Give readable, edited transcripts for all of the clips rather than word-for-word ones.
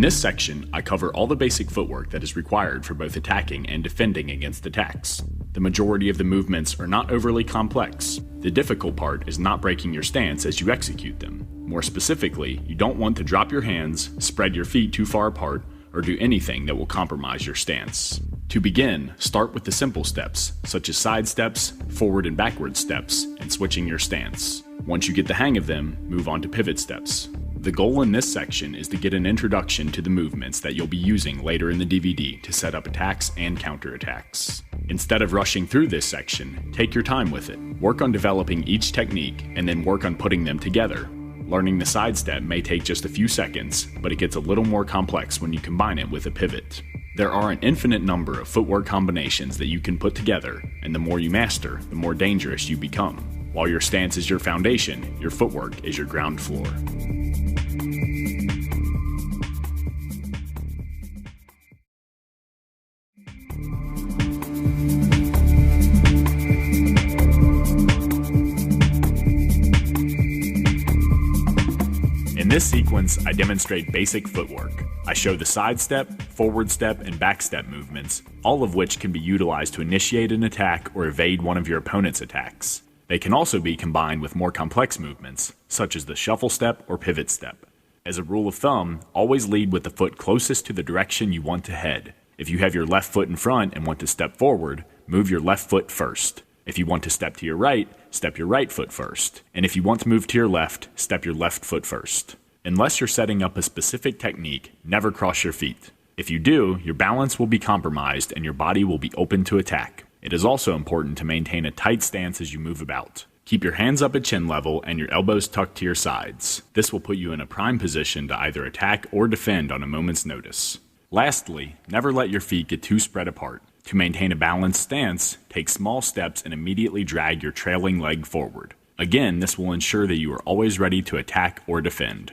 this section, I cover all the basic footwork that is required for both attacking and defending against attacks. The majority of the movements are not overly complex. The difficult part is not breaking your stance as you execute them. More specifically, you don't want to drop your hands, spread your feet too far apart, or do anything that will compromise your stance. To begin, start with the simple steps, such as side steps, forward and backward steps, and switching your stance. Once you get the hang of them, move on to pivot steps. The goal in this section is to get an introduction to the movements that you'll be using later in the DVD to set up attacks and counterattacks. Instead of rushing through this section, take your time with it. Work on developing each technique and then work on putting them together. Learning the side step may take just a few seconds, but it gets a little more complex when you combine it with a pivot. There are an infinite number of footwork combinations that you can put together, and the more you master, the more dangerous you become. While your stance is your foundation, your footwork is your ground floor. In this sequence, I demonstrate basic footwork. I show the side step, forward step, and back step movements, all of which can be utilized to initiate an attack or evade one of your opponent's attacks. They can also be combined with more complex movements, such as the shuffle step or pivot step. As a rule of thumb, always lead with the foot closest to the direction you want to head. If you have your left foot in front and want to step forward, move your left foot first. If you want to step to your right, step your right foot first. And if you want to move to your left, step your left foot first. Unless you're setting up a specific technique, never cross your feet. If you do, your balance will be compromised and your body will be open to attack. It is also important to maintain a tight stance as you move about. Keep your hands up at chin level and your elbows tucked to your sides. This will put you in a prime position to either attack or defend on a moment's notice. Lastly, never let your feet get too spread apart. To maintain a balanced stance, take small steps and immediately drag your trailing leg forward. Again, this will ensure that you are always ready to attack or defend.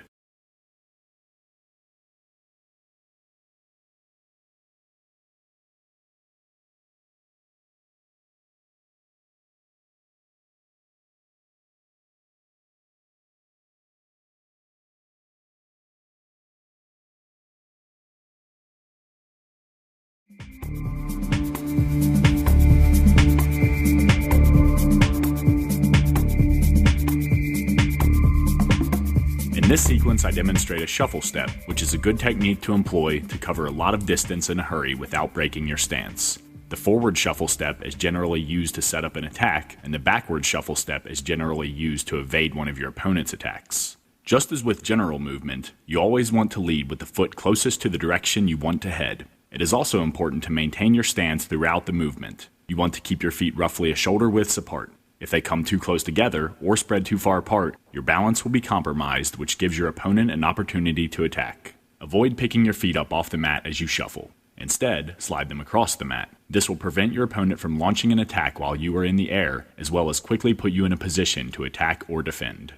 In this sequence, I demonstrate a shuffle step, which is a good technique to employ to cover a lot of distance in a hurry without breaking your stance. The forward shuffle step is generally used to set up an attack, and the backward shuffle step is generally used to evade one of your opponent's attacks. Just as with general movement, you always want to lead with the foot closest to the direction you want to head. It is also important to maintain your stance throughout the movement. You want to keep your feet roughly a shoulder width apart. If they come too close together or spread too far apart, your balance will be compromised, which gives your opponent an opportunity to attack. Avoid picking your feet up off the mat as you shuffle. Instead, slide them across the mat. This will prevent your opponent from launching an attack while you are in the air, as well as quickly put you in a position to attack or defend.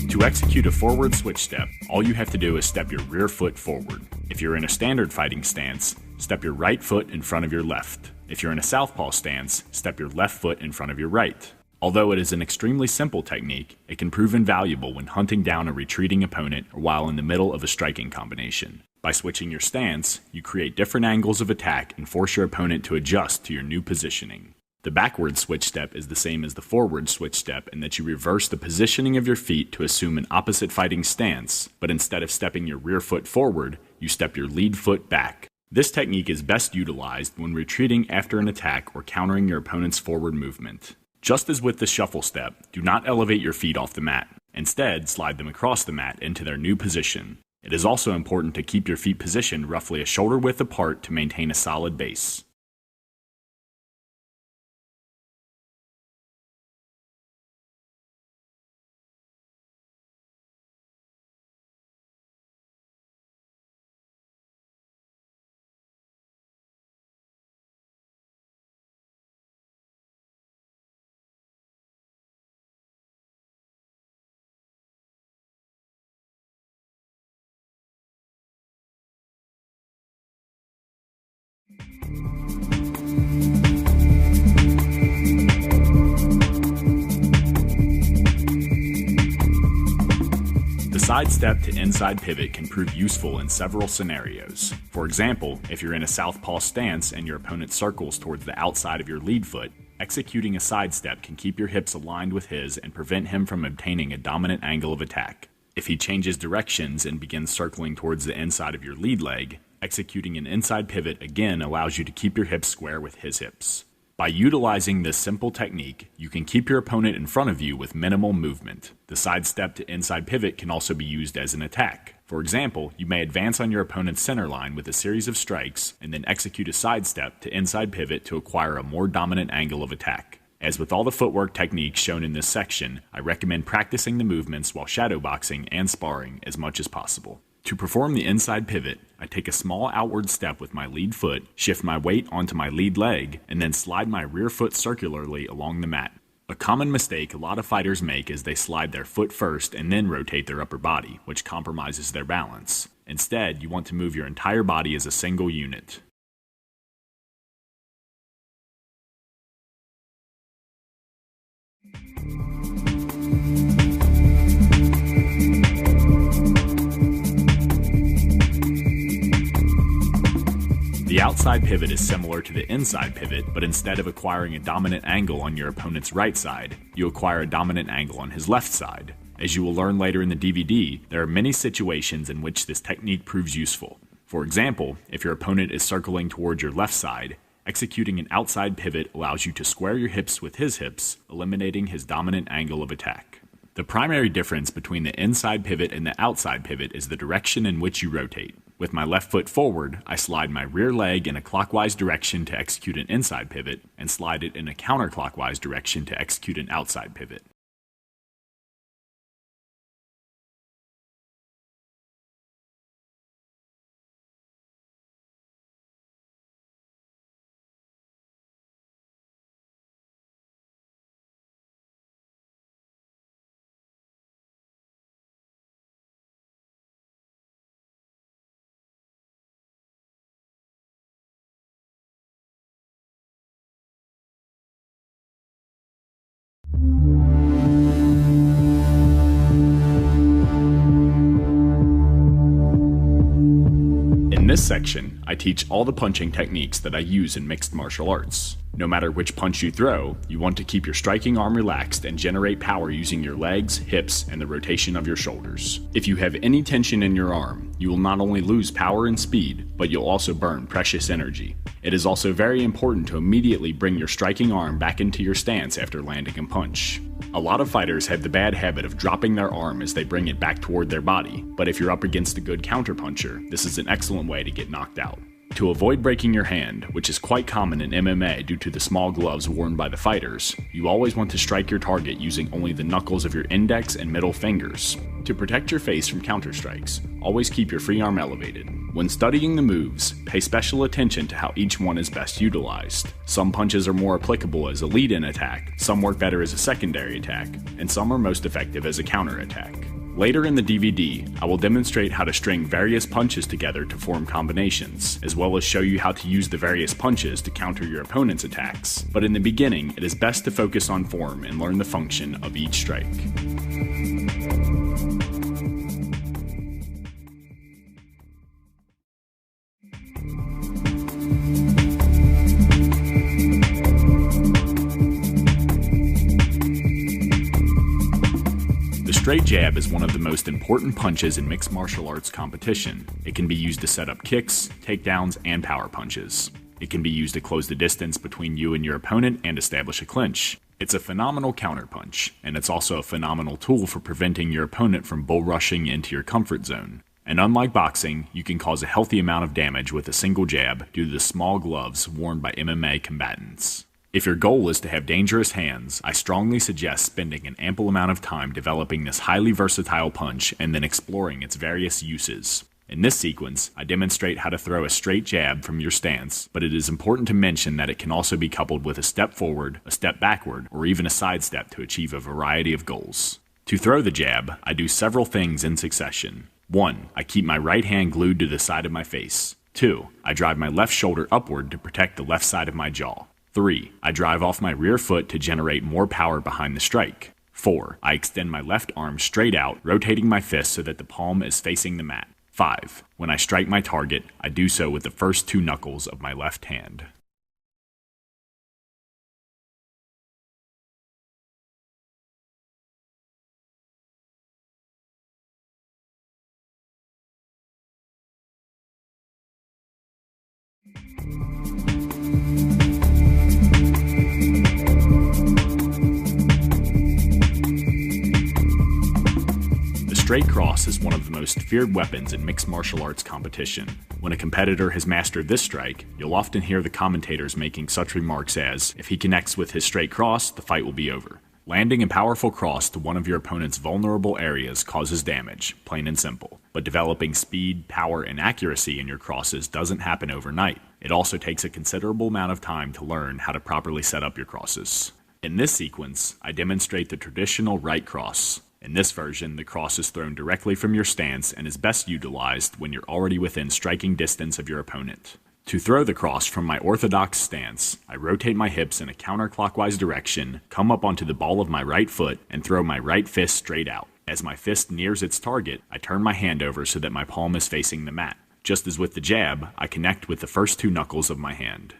To execute a forward switch step, all you have to do is step your rear foot forward. If you're in a standard fighting stance, step your right foot in front of your left. If you're in a southpaw stance, step your left foot in front of your right. Although it is an extremely simple technique, it can prove invaluable when hunting down a retreating opponent or while in the middle of a striking combination. By switching your stance, you create different angles of attack and force your opponent to adjust to your new positioning. The backward switch step is the same as the forward switch step in that you reverse the positioning of your feet to assume an opposite fighting stance, but instead of stepping your rear foot forward, you step your lead foot back. This technique is best utilized when retreating after an attack or countering your opponent's forward movement. Just as with the shuffle step, do not elevate your feet off the mat. Instead, slide them across the mat into their new position. It is also important to keep your feet positioned roughly a shoulder width apart to maintain a solid base. sidestep to inside pivot can prove useful in several scenarios. For example, if you're in a southpaw stance and your opponent circles towards the outside of your lead foot, executing a sidestep can keep your hips aligned with his and prevent him from obtaining a dominant angle of attack. If he changes directions and begins circling towards the inside of your lead leg, executing an inside pivot again allows you to keep your hips square with his hips. By utilizing this simple technique, you can keep your opponent in front of you with minimal movement. The sidestep to inside pivot can also be used as an attack. For example, you may advance on your opponent's center line with a series of strikes and then execute a sidestep to inside pivot to acquire a more dominant angle of attack. As with all the footwork techniques shown in this section, I recommend practicing the movements while shadowboxing and sparring as much as possible. To perform the inside pivot, I take a small outward step with my lead foot, shift my weight onto my lead leg, and then slide my rear foot circularly along the mat. A common mistake a lot of fighters make is they slide their foot first and then rotate their upper body, which compromises their balance. Instead, you want to move your entire body as a single unit. The outside pivot is similar to the inside pivot, but instead of acquiring a dominant angle on your opponent's right side, you acquire a dominant angle on his left side. As you will learn later in the DVD, there are many situations in which this technique proves useful. For example, if your opponent is circling towards your left side, executing an outside pivot allows you to square your hips with his hips, eliminating his dominant angle of attack. The primary difference between the inside pivot and the outside pivot is the direction in which you rotate. With my left foot forward, I slide my rear leg in a clockwise direction to execute an inside pivot, and slide it in a counterclockwise direction to execute an outside pivot. In this section, I teach all the punching techniques that I use in mixed martial arts. No matter which punch you throw, you want to keep your striking arm relaxed and generate power using your legs, hips, and the rotation of your shoulders. If you have any tension in your arm, you will not only lose power and speed, but you'll also burn precious energy. It is also very important to immediately bring your striking arm back into your stance after landing a punch. A lot of fighters have the bad habit of dropping their arm as they bring it back toward their body, but if you're up against a good counterpuncher, this is an excellent way to get knocked out. To avoid breaking your hand, which is quite common in MMA due to the small gloves worn by the fighters, you always want to strike your target using only the knuckles of your index and middle fingers. To protect your face from counter strikes, always keep your free arm elevated. When studying the moves, pay special attention to how each one is best utilized. Some punches are more applicable as a lead-in attack, some work better as a secondary attack, and some are most effective as a counter attack. Later in the DVD, I will demonstrate how to string various punches together to form combinations, as well as show you how to use the various punches to counter your opponent's attacks. But in the beginning, it is best to focus on form and learn the function of each strike. The straight jab is one of the most important punches in mixed martial arts competition. It can be used to set up kicks, takedowns, and power punches. It can be used to close the distance between you and your opponent and establish a clinch. It's a phenomenal counterpunch, and it's also a phenomenal tool for preventing your opponent from bull rushing into your comfort zone. And unlike boxing, you can cause a healthy amount of damage with a single jab due to the small gloves worn by MMA combatants. If your goal is to have dangerous hands, I strongly suggest spending an ample amount of time developing this highly versatile punch and then exploring its various uses. In this sequence, I demonstrate how to throw a straight jab from your stance, but it is important to mention that it can also be coupled with a step forward, a step backward, or even a sidestep to achieve a variety of goals. To throw the jab, I do several things in succession. 1. I keep my right hand glued to the side of my face. 2. I drive my left shoulder upward to protect the left side of my jaw. 3. I drive off my rear foot to generate more power behind the strike. 4. I extend my left arm straight out, rotating my fist so that the palm is facing the mat. 5. When I strike my target, I do so with the first 2 knuckles of my left hand. The straight cross is one of the most feared weapons in mixed martial arts competition. When a competitor has mastered this strike, you'll often hear the commentators making such remarks as, if he connects with his straight cross, the fight will be over. Landing a powerful cross to one of your opponent's vulnerable areas causes damage, plain and simple. But developing speed, power, and accuracy in your crosses doesn't happen overnight. It also takes a considerable amount of time to learn how to properly set up your crosses. In this sequence, I demonstrate the traditional right cross. In this version, the cross is thrown directly from your stance and is best utilized when you're already within striking distance of your opponent. To throw the cross from my orthodox stance, I rotate my hips in a counterclockwise direction, come up onto the ball of my right foot, and throw my right fist straight out. As my fist nears its target, I turn my hand over so that my palm is facing the mat. Just as with the jab, I connect with the first 2 knuckles of my hand.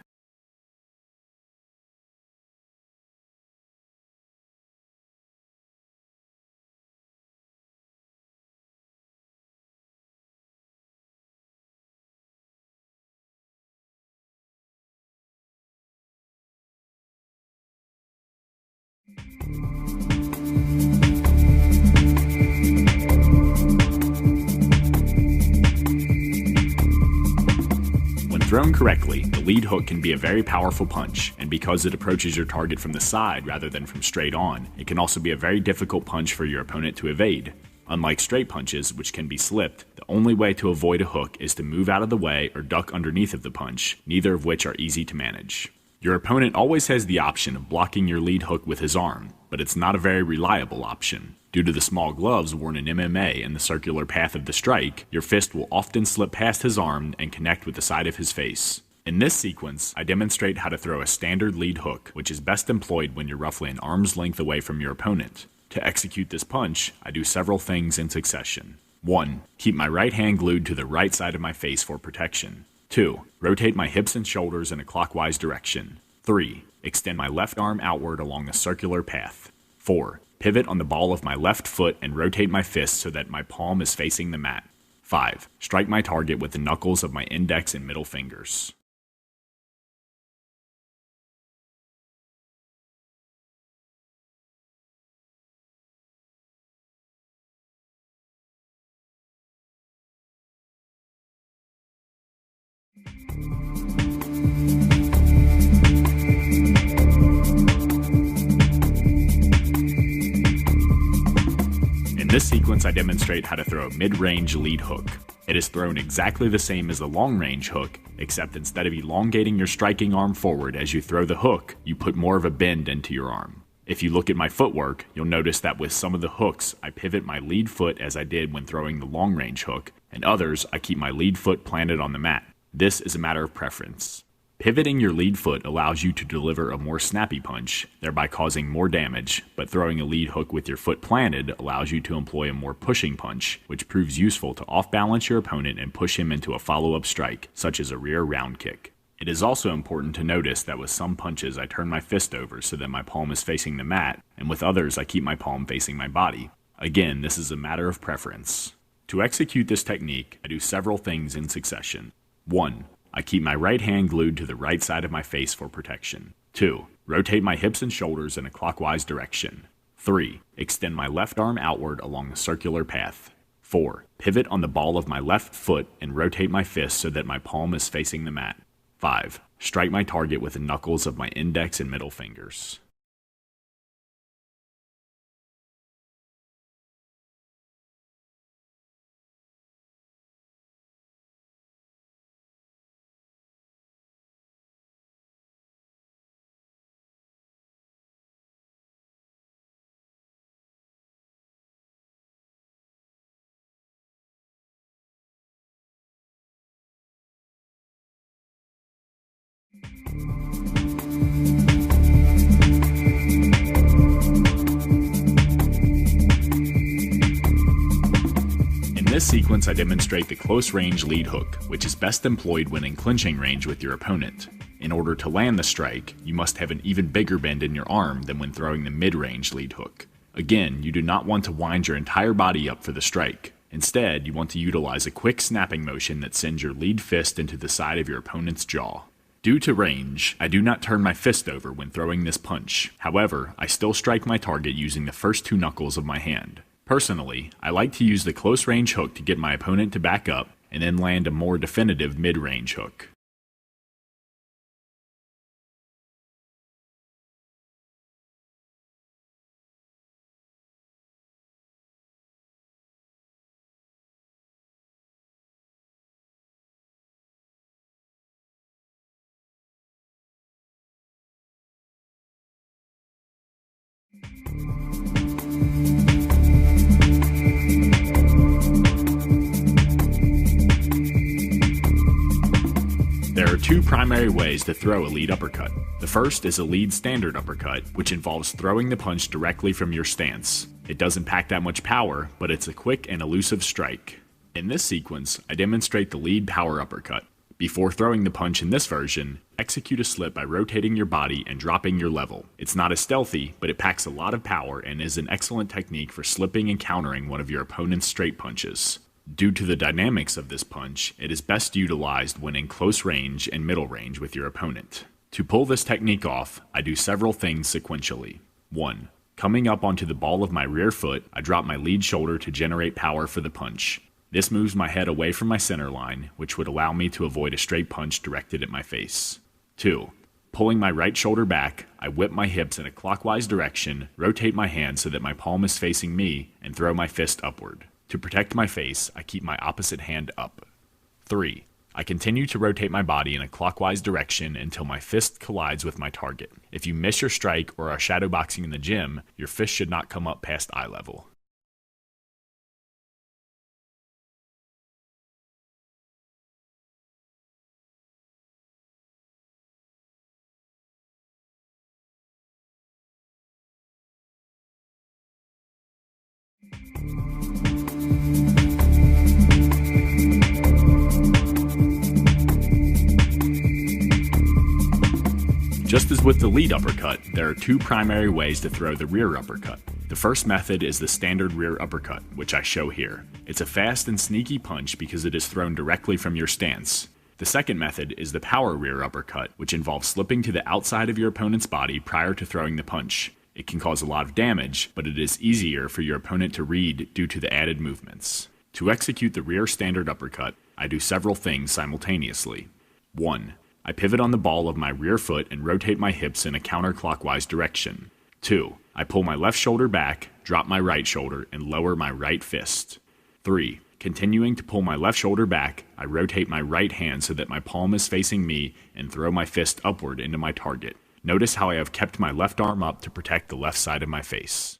When thrown correctly, the lead hook can be a very powerful punch, and because it approaches your target from the side rather than from straight on, it can also be a very difficult punch for your opponent to evade. Unlike straight punches, which can be slipped, the only way to avoid a hook is to move out of the way or duck underneath of the punch, neither of which are easy to manage. Your opponent always has the option of blocking your lead hook with his arm, but it's not a very reliable option. Due to the small gloves worn in MMA and the circular path of the strike, your fist will often slip past his arm and connect with the side of his face. In this sequence, I demonstrate how to throw a standard lead hook, which is best employed when you're roughly an arm's length away from your opponent. To execute this punch, I do several things in succession. 1. Keep my right hand glued to the right side of my face for protection. 2. Rotate my hips and shoulders in a clockwise direction. 3. Extend my left arm outward along a circular path. 4. Pivot on the ball of my left foot and rotate my fist so that my palm is facing the mat. 5. Strike my target with the knuckles of my index and middle fingers. In this sequence, I demonstrate how to throw a mid-range lead hook. It is thrown exactly the same as the long-range hook, except instead of elongating your striking arm forward as you throw the hook, you put more of a bend into your arm. If you look at my footwork, you'll notice that with some of the hooks, I pivot my lead foot as I did when throwing the long-range hook, and others, I keep my lead foot planted on the mat. This is a matter of preference. Pivoting your lead foot allows you to deliver a more snappy punch, thereby causing more damage, but throwing a lead hook with your foot planted allows you to employ a more pushing punch, which proves useful to off-balance your opponent and push him into a follow-up strike, such as a rear round kick. It is also important to notice that with some punches I turn my fist over so that my palm is facing the mat, and with others I keep my palm facing my body. Again, this is a matter of preference. To execute this technique, I do several things in succession. 1. I keep my right hand glued to the right side of my face for protection. 2. Rotate my hips and shoulders in a clockwise direction. 3. Extend my left arm outward along a circular path. 4. Pivot on the ball of my left foot and rotate my fist so that my palm is facing the mat. 5. Strike my target with the knuckles of my index and middle fingers. sequence, I demonstrate the close range lead hook, which is best employed when in clinching range with your opponent. In order to land the strike, you must have an even bigger bend in your arm than when throwing the mid-range lead hook. Again, you do not want to wind your entire body up for the strike. Instead, you want to utilize a quick snapping motion that sends your lead fist into the side of your opponent's jaw. Due to range, I do not turn my fist over when throwing this punch. However, I still strike my target using the first two knuckles of my hand. Personally, I like to use the close range hook to get my opponent to back up and then land a more definitive mid-range hook. There are two primary ways to throw a lead uppercut. The first is a lead standard uppercut, which involves throwing the punch directly from your stance. It doesn't pack that much power, but it's a quick and elusive strike. In this sequence, I demonstrate the lead power uppercut. Before throwing the punch in this version, execute a slip by rotating your body and dropping your level. It's not as stealthy, but it packs a lot of power and is an excellent technique for slipping and countering one of your opponent's straight punches. Due to the dynamics of this punch, it is best utilized when in close range and middle range with your opponent. To pull this technique off, I do several things sequentially. 1. Coming up onto the ball of my rear foot, I drop my lead shoulder to generate power for the punch. This moves my head away from my center line, which would allow me to avoid a straight punch directed at my face. 2. Pulling my right shoulder back, I whip my hips in a clockwise direction, rotate my hand so that my palm is facing me, and throw my fist upward. To protect my face, I keep my opposite hand up. 3. I continue to rotate my body in a clockwise direction until my fist collides with my target. If you miss your strike or are shadowboxing in the gym, your fist should not come up past eye level. Just as with the lead uppercut, there are two primary ways to throw the rear uppercut. The first method is the standard rear uppercut, which I show here. It's a fast and sneaky punch because it is thrown directly from your stance. The second method is the power rear uppercut, which involves slipping to the outside of your opponent's body prior to throwing the punch. It can cause a lot of damage, but it is easier for your opponent to read due to the added movements. To execute the rear standard uppercut, I do several things simultaneously. 1. I pivot on the ball of my rear foot and rotate my hips in a counterclockwise direction. 2. I pull my left shoulder back, drop my right shoulder, and lower my right fist. 3. Continuing to pull my left shoulder back, I rotate my right hand so that my palm is facing me and throw my fist upward into my target. Notice how I have kept my left arm up to protect the left side of my face.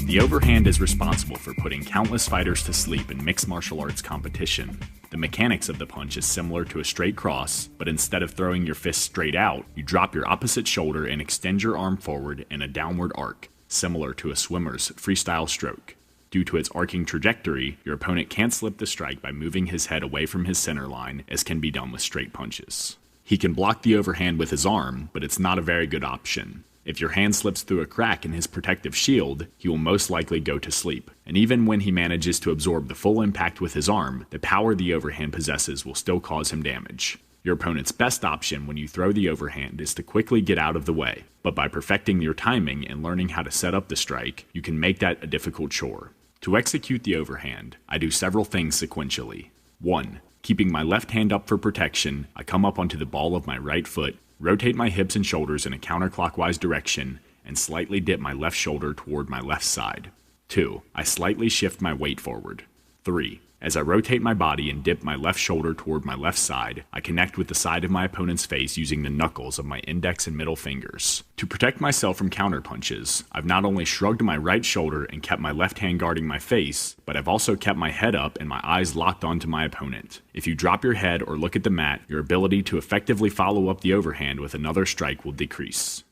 The overhand is responsible for putting countless fighters to sleep in mixed martial arts competition. The mechanics of the punch is similar to a straight cross, but instead of throwing your fist straight out, you drop your opposite shoulder and extend your arm forward in a downward arc, similar to a swimmer's freestyle stroke. Due to its arcing trajectory, your opponent can't slip the strike by moving his head away from his center line, as can be done with straight punches. He can block the overhand with his arm, but it's not a very good option. If your hand slips through a crack in his protective shield, he will most likely go to sleep. And even when he manages to absorb the full impact with his arm, the power the overhand possesses will still cause him damage. Your opponent's best option when you throw the overhand is to quickly get out of the way, but by perfecting your timing and learning how to set up the strike, you can make that a difficult chore. To execute the overhand, I do several things sequentially. 1. Keeping my left hand up for protection, I come up onto the ball of my right foot, rotate my hips and shoulders in a counterclockwise direction, and slightly dip my left shoulder toward my left side. 2. I slightly shift my weight forward. 3. As I rotate my body and dip my left shoulder toward my left side, I connect with the side of my opponent's face using the knuckles of my index and middle fingers. To protect myself from counterpunches, I've not only shrugged my right shoulder and kept my left hand guarding my face, but I've also kept my head up and my eyes locked onto my opponent. If you drop your head or look at the mat, your ability to effectively follow up the overhand with another strike will decrease.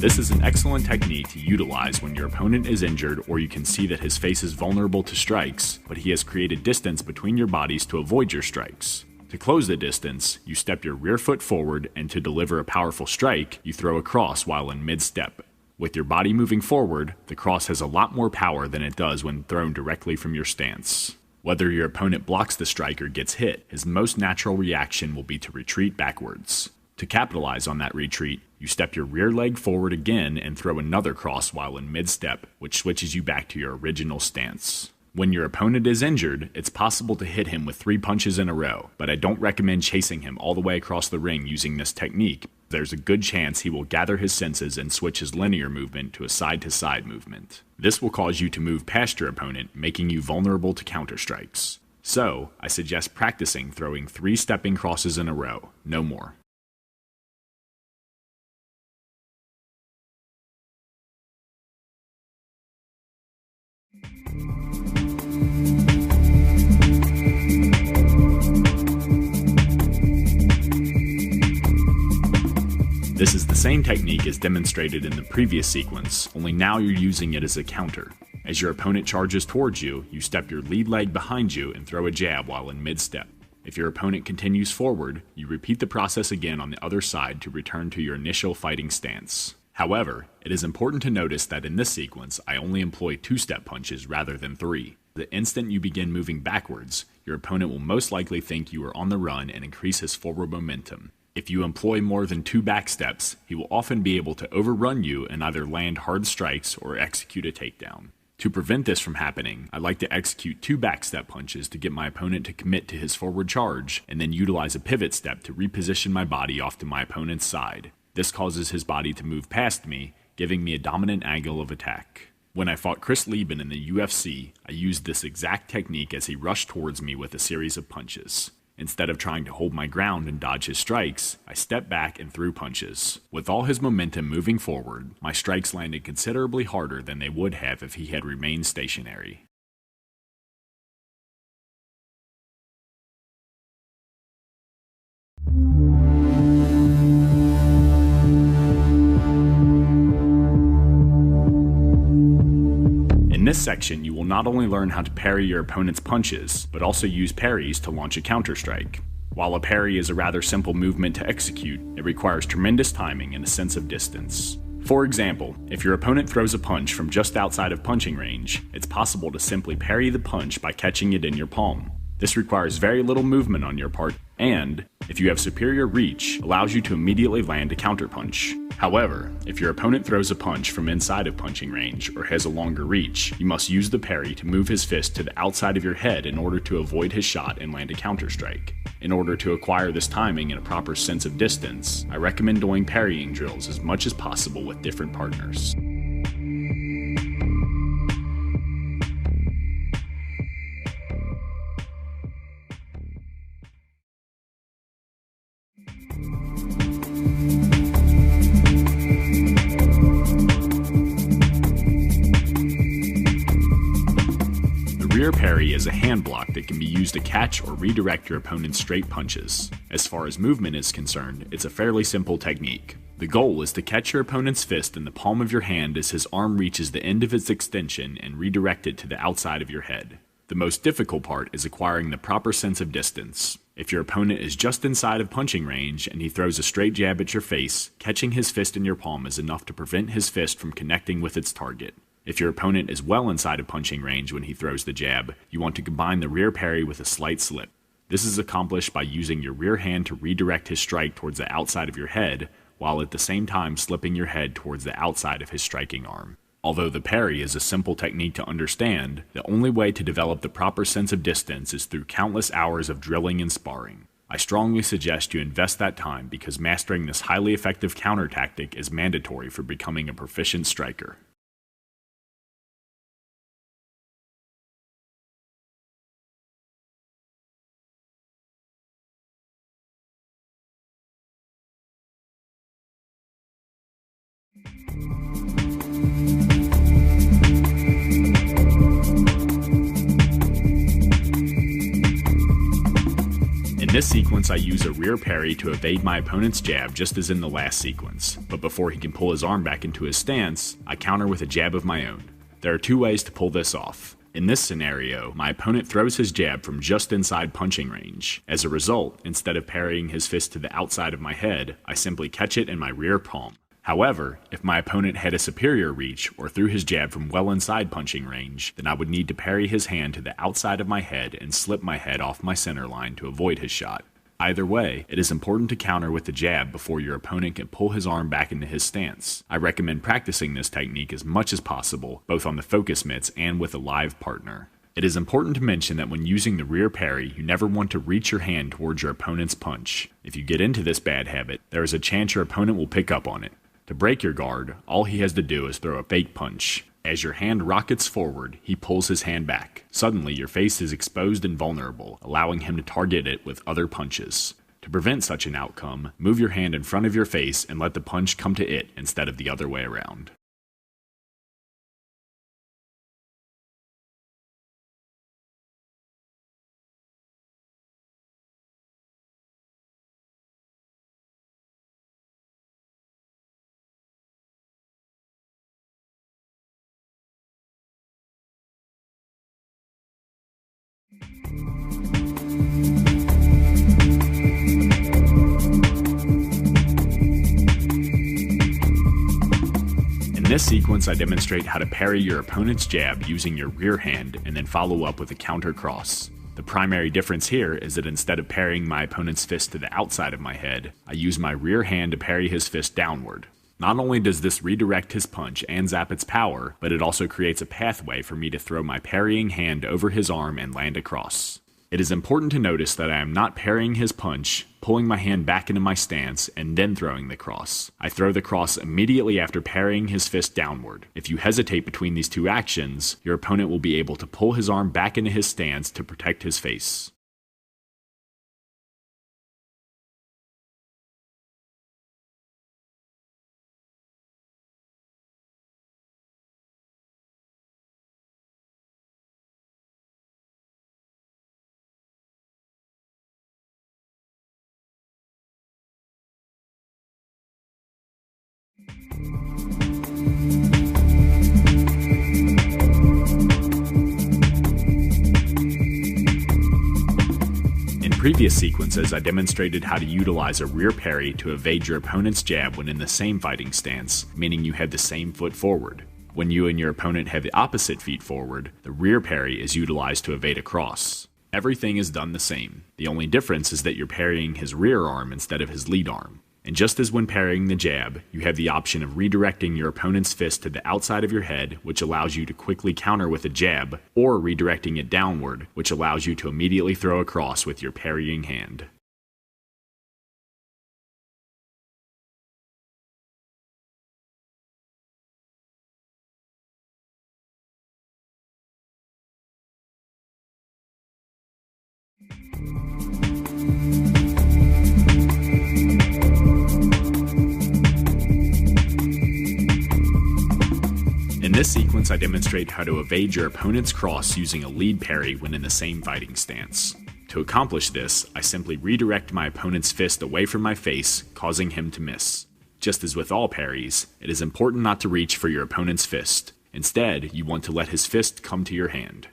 This is an excellent technique to utilize when your opponent is injured or you can see that his face is vulnerable to strikes, but he has created distance between your bodies to avoid your strikes. To close the distance, you step your rear foot forward, and to deliver a powerful strike, you throw a cross while in mid-step. With your body moving forward, the cross has a lot more power than it does when thrown directly from your stance. Whether your opponent blocks the strike or gets hit, his most natural reaction will be to retreat backwards. To capitalize on that retreat, you step your rear leg forward again and throw another cross while in mid-step, which switches you back to your original stance. When your opponent is injured, it's possible to hit him with 3 punches in a row, but I don't recommend chasing him all the way across the ring using this technique. There's a good chance he will gather his senses and switch his linear movement to a side-to-side movement. This will cause you to move past your opponent, making you vulnerable to counter-strikes. So, I suggest practicing throwing 3 stepping crosses in a row, no more. This is the same technique as demonstrated in the previous sequence, only now you're using it as a counter. As your opponent charges towards you, you step your lead leg behind you and throw a jab while in mid-step. If your opponent continues forward, you repeat the process again on the other side to return to your initial fighting stance. However, it is important to notice that in this sequence, I only employ 2-step punches rather than 3. The instant you begin moving backwards, your opponent will most likely think you are on the run and increase his forward momentum. If you employ more than 2 back steps, he will often be able to overrun you and either land hard strikes or execute a takedown. To prevent this from happening, I like to execute 2 back step punches to get my opponent to commit to his forward charge, and then utilize a pivot step to reposition my body off to my opponent's side. This causes his body to move past me, giving me a dominant angle of attack. When I fought Chris Lieben in the UFC, I used this exact technique as he rushed towards me with a series of punches. Instead of trying to hold my ground and dodge his strikes, I stepped back and threw punches. With all his momentum moving forward, my strikes landed considerably harder than they would have if he had remained stationary. In this section, you will not only learn how to parry your opponent's punches, but also use parries to launch a counter-strike. While a parry is a rather simple movement to execute, it requires tremendous timing and a sense of distance. For example, if your opponent throws a punch from just outside of punching range, it's possible to simply parry the punch by catching it in your palm. This requires very little movement on your part, and, if you have superior reach, allows you to immediately land a counterpunch. However, if your opponent throws a punch from inside of punching range or has a longer reach, you must use the parry to move his fist to the outside of your head in order to avoid his shot and land a counterstrike. In order to acquire this timing and a proper sense of distance, I recommend doing parrying drills as much as possible with different partners. Rear parry is a hand block that can be used to catch or redirect your opponent's straight punches. As far as movement is concerned, it's a fairly simple technique. The goal is to catch your opponent's fist in the palm of your hand as his arm reaches the end of its extension and redirect it to the outside of your head. The most difficult part is acquiring the proper sense of distance. If your opponent is just inside of punching range and he throws a straight jab at your face, catching his fist in your palm is enough to prevent his fist from connecting with its target. If your opponent is well inside of punching range when he throws the jab, you want to combine the rear parry with a slight slip. This is accomplished by using your rear hand to redirect his strike towards the outside of your head, while at the same time slipping your head towards the outside of his striking arm. Although the parry is a simple technique to understand, the only way to develop the proper sense of distance is through countless hours of drilling and sparring. I strongly suggest you invest that time because mastering this highly effective counter tactic is mandatory for becoming a proficient striker. In this sequence, I use a rear parry to evade my opponent's jab just as in the last sequence, but before he can pull his arm back into his stance, I counter with a jab of my own. There are two ways to pull this off. In this scenario, my opponent throws his jab from just inside punching range. As a result, instead of parrying his fist to the outside of my head, I simply catch it in my rear palm. However, if my opponent had a superior reach or threw his jab from well inside punching range, then I would need to parry his hand to the outside of my head and slip my head off my center line to avoid his shot. Either way, it is important to counter with the jab before your opponent can pull his arm back into his stance. I recommend practicing this technique as much as possible, both on the focus mitts and with a live partner. It is important to mention that when using the rear parry, you never want to reach your hand towards your opponent's punch. If you get into this bad habit, there is a chance your opponent will pick up on it. To break your guard, all he has to do is throw a fake punch. As your hand rockets forward, he pulls his hand back. Suddenly, your face is exposed and vulnerable, allowing him to target it with other punches. To prevent such an outcome, move your hand in front of your face and let the punch come to it instead of the other way around. In this sequence, I demonstrate how to parry your opponent's jab using your rear hand and then follow up with a counter cross. The primary difference here is that instead of parrying my opponent's fist to the outside of my head, I use my rear hand to parry his fist downward. Not only does this redirect his punch and zap its power, but it also creates a pathway for me to throw my parrying hand over his arm and land across. It is important to notice that I am not parrying his punch, pulling my hand back into my stance, and then throwing the cross. I throw the cross immediately after parrying his fist downward. If you hesitate between these two actions, your opponent will be able to pull his arm back into his stance to protect his face. In previous sequences, I demonstrated how to utilize a rear parry to evade your opponent's jab when in the same fighting stance, meaning you have the same foot forward. When you and your opponent have the opposite feet forward, the rear parry is utilized to evade a cross. Everything is done the same. The only difference is that you're parrying his rear arm instead of his lead arm. And just as when parrying the jab, you have the option of redirecting your opponent's fist to the outside of your head, which allows you to quickly counter with a jab, or redirecting it downward, which allows you to immediately throw a cross with your parrying hand. In this sequence, I demonstrate how to evade your opponent's cross using a lead parry when in the same fighting stance. To accomplish this, I simply redirect my opponent's fist away from my face, causing him to miss. Just as with all parries, it is important not to reach for your opponent's fist. Instead, you want to let his fist come to your hand.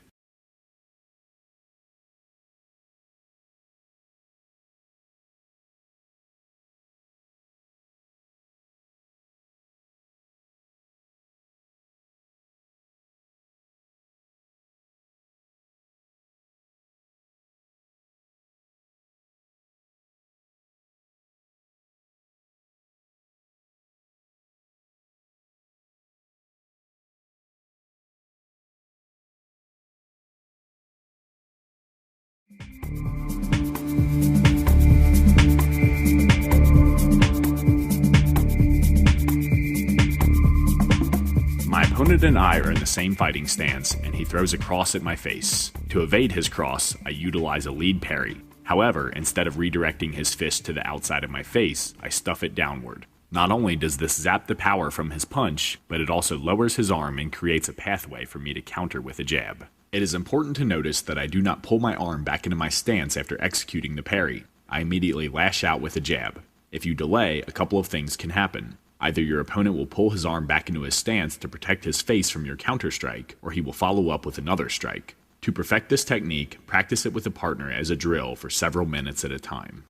opponent and I are in the same fighting stance, and he throws a cross at my face. To evade his cross, I utilize a lead parry. However, instead of redirecting his fist to the outside of my face, I stuff it downward. Not only does this zap the power from his punch, but it also lowers his arm and creates a pathway for me to counter with a jab. It is important to notice that I do not pull my arm back into my stance after executing the parry. I immediately lash out with a jab. If you delay, a couple of things can happen. Either your opponent will pull his arm back into his stance to protect his face from your counter strike, or he will follow up with another strike. To perfect this technique, practice it with a partner as a drill for several minutes at a time.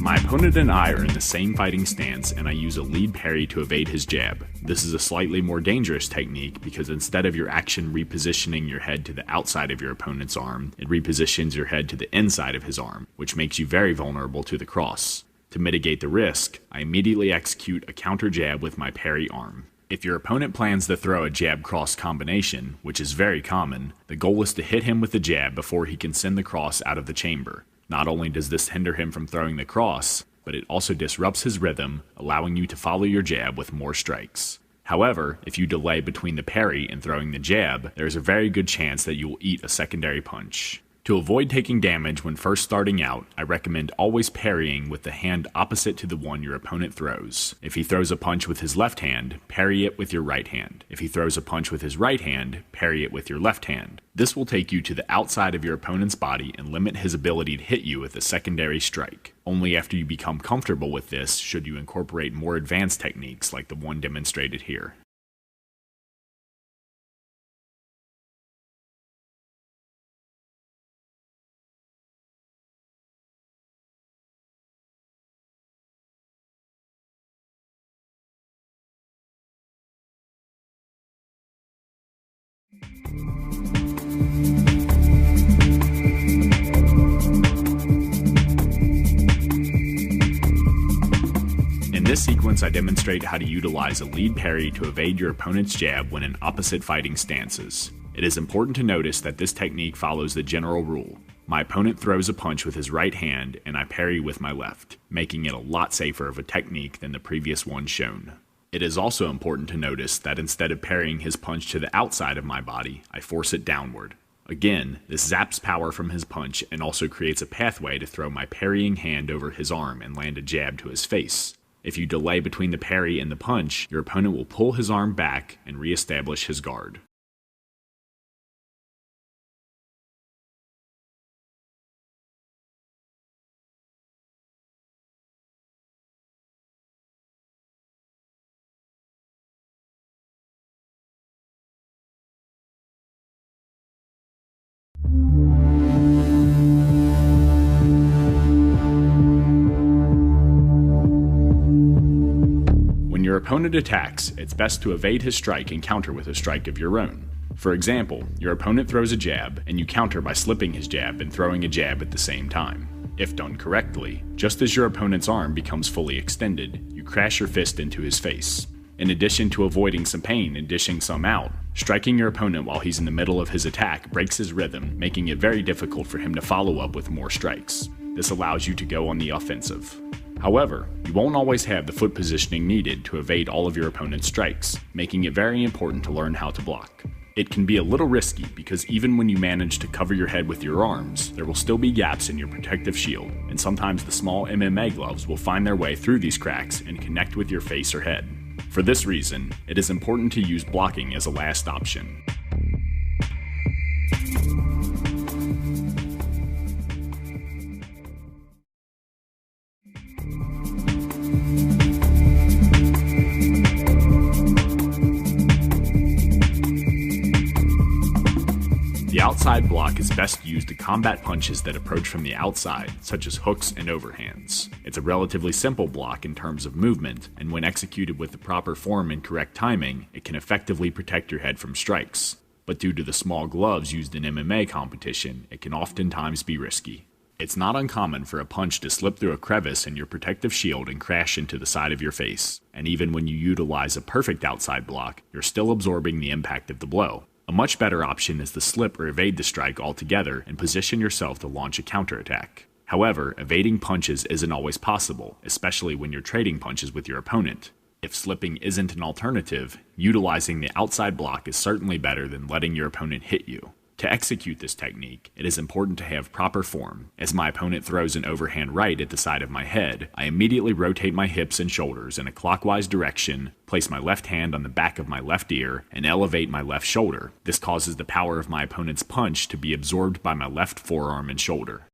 My opponent and I are in the same fighting stance, and I use a lead parry to evade his jab. This is a slightly more dangerous technique because instead of your action repositioning your head to the outside of your opponent's arm, it repositions your head to the inside of his arm, which makes you very vulnerable to the cross. To mitigate the risk, I immediately execute a counter jab with my parry arm. If your opponent plans to throw a jab-cross combination, which is very common, the goal is to hit him with the jab before he can send the cross out of the chamber. Not only does this hinder him from throwing the cross, but it also disrupts his rhythm, allowing you to follow your jab with more strikes. However, if you delay between the parry and throwing the jab, there is a very good chance that you will eat a secondary punch. To avoid taking damage when first starting out, I recommend always parrying with the hand opposite to the one your opponent throws. If he throws a punch with his left hand, parry it with your right hand. If he throws a punch with his right hand, parry it with your left hand. This will take you to the outside of your opponent's body and limit his ability to hit you with a secondary strike. Only after you become comfortable with this should you incorporate more advanced techniques like the one demonstrated here. In this sequence, I demonstrate how to utilize a lead parry to evade your opponent's jab when in opposite fighting stances. It is important to notice that this technique follows the general rule. My opponent throws a punch with his right hand and I parry with my left, making it a lot safer of a technique than the previous one shown. It is also important to notice that instead of parrying his punch to the outside of my body, I force it downward. Again, this zaps power from his punch and also creates a pathway to throw my parrying hand over his arm and land a jab to his face. If you delay between the parry and the punch, your opponent will pull his arm back and re-establish his guard. When your opponent attacks, it's best to evade his strike and counter with a strike of your own. For example, your opponent throws a jab, and you counter by slipping his jab and throwing a jab at the same time. If done correctly, just as your opponent's arm becomes fully extended, you crash your fist into his face. In addition to avoiding some pain and dishing some out, striking your opponent while he's in the middle of his attack breaks his rhythm, making it very difficult for him to follow up with more strikes. This allows you to go on the offensive. However, you won't always have the foot positioning needed to evade all of your opponent's strikes, making it very important to learn how to block. It can be a little risky because even when you manage to cover your head with your arms, there will still be gaps in your protective shield, and sometimes the small MMA gloves will find their way through these cracks and connect with your face or head. For this reason, it is important to use blocking as a last option. The outside block is best used to combat punches that approach from the outside, such as hooks and overhands. It's a relatively simple block in terms of movement, and when executed with the proper form and correct timing, it can effectively protect your head from strikes. but due to the small gloves used in MMA competition, it can oftentimes be risky. It's not uncommon for a punch to slip through a crevice in your protective shield and crash into the side of your face, and even when you utilize a perfect outside block, you're still absorbing the impact of the blow. A much better option is to slip or evade the strike altogether and position yourself to launch a counterattack. However, evading punches isn't always possible, especially when you're trading punches with your opponent. If slipping isn't an alternative, utilizing the outside block is certainly better than letting your opponent hit you. To execute this technique, it is important to have proper form. As my opponent throws an overhand right at the side of my head, I immediately rotate my hips and shoulders in a clockwise direction, place my left hand on the back of my left ear, and elevate my left shoulder. This causes the power of my opponent's punch to be absorbed by my left forearm and shoulder.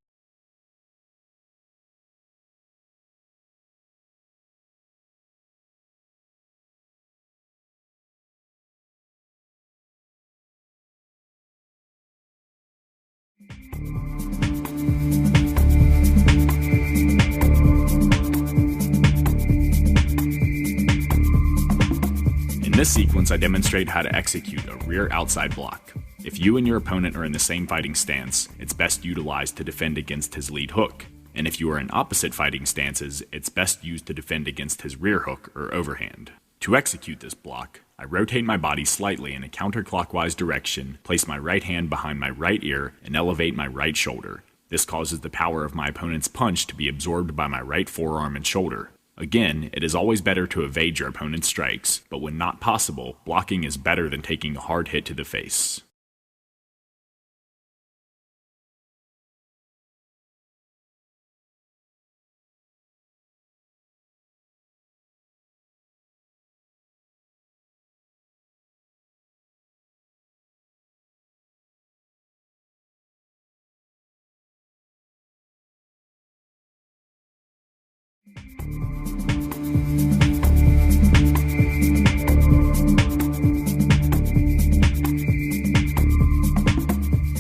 In this sequence, I demonstrate how to execute a rear outside block. If you and your opponent are in the same fighting stance, it's best utilized to defend against his lead hook. And if you are in opposite fighting stances, it's best used to defend against his rear hook or overhand. To execute this block, I rotate my body slightly in a counterclockwise direction, place my right hand behind my right ear, and elevate my right shoulder. This causes the power of my opponent's punch to be absorbed by my right forearm and shoulder. Again, it is always better to evade your opponent's strikes, but when not possible, blocking is better than taking a hard hit to the face.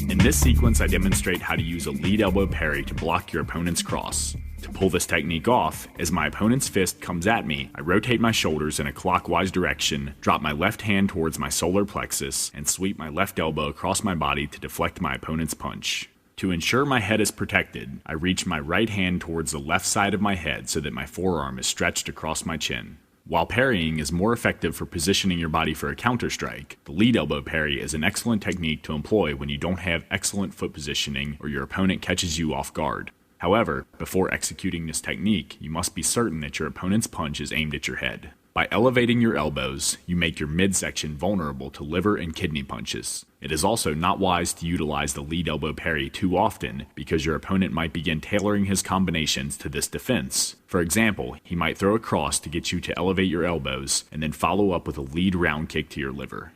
In this sequence, I demonstrate how to use a lead elbow parry to block your opponent's cross. To pull this technique off, as my opponent's fist comes at me, I rotate my shoulders in a clockwise direction, drop my left hand towards my solar plexus, and sweep my left elbow across my body to deflect my opponent's punch. To ensure my head is protected, I reach my right hand towards the left side of my head so that my forearm is stretched across my chin. While parrying is more effective for positioning your body for a counterstrike, the lead elbow parry is an excellent technique to employ when you don't have excellent foot positioning or your opponent catches you off guard. However, before executing this technique, you must be certain that your opponent's punch is aimed at your head. By elevating your elbows, you make your midsection vulnerable to liver and kidney punches. It is also not wise to utilize the lead elbow parry too often because your opponent might begin tailoring his combinations to this defense. For example, he might throw a cross to get you to elevate your elbows and then follow up with a lead round kick to your liver.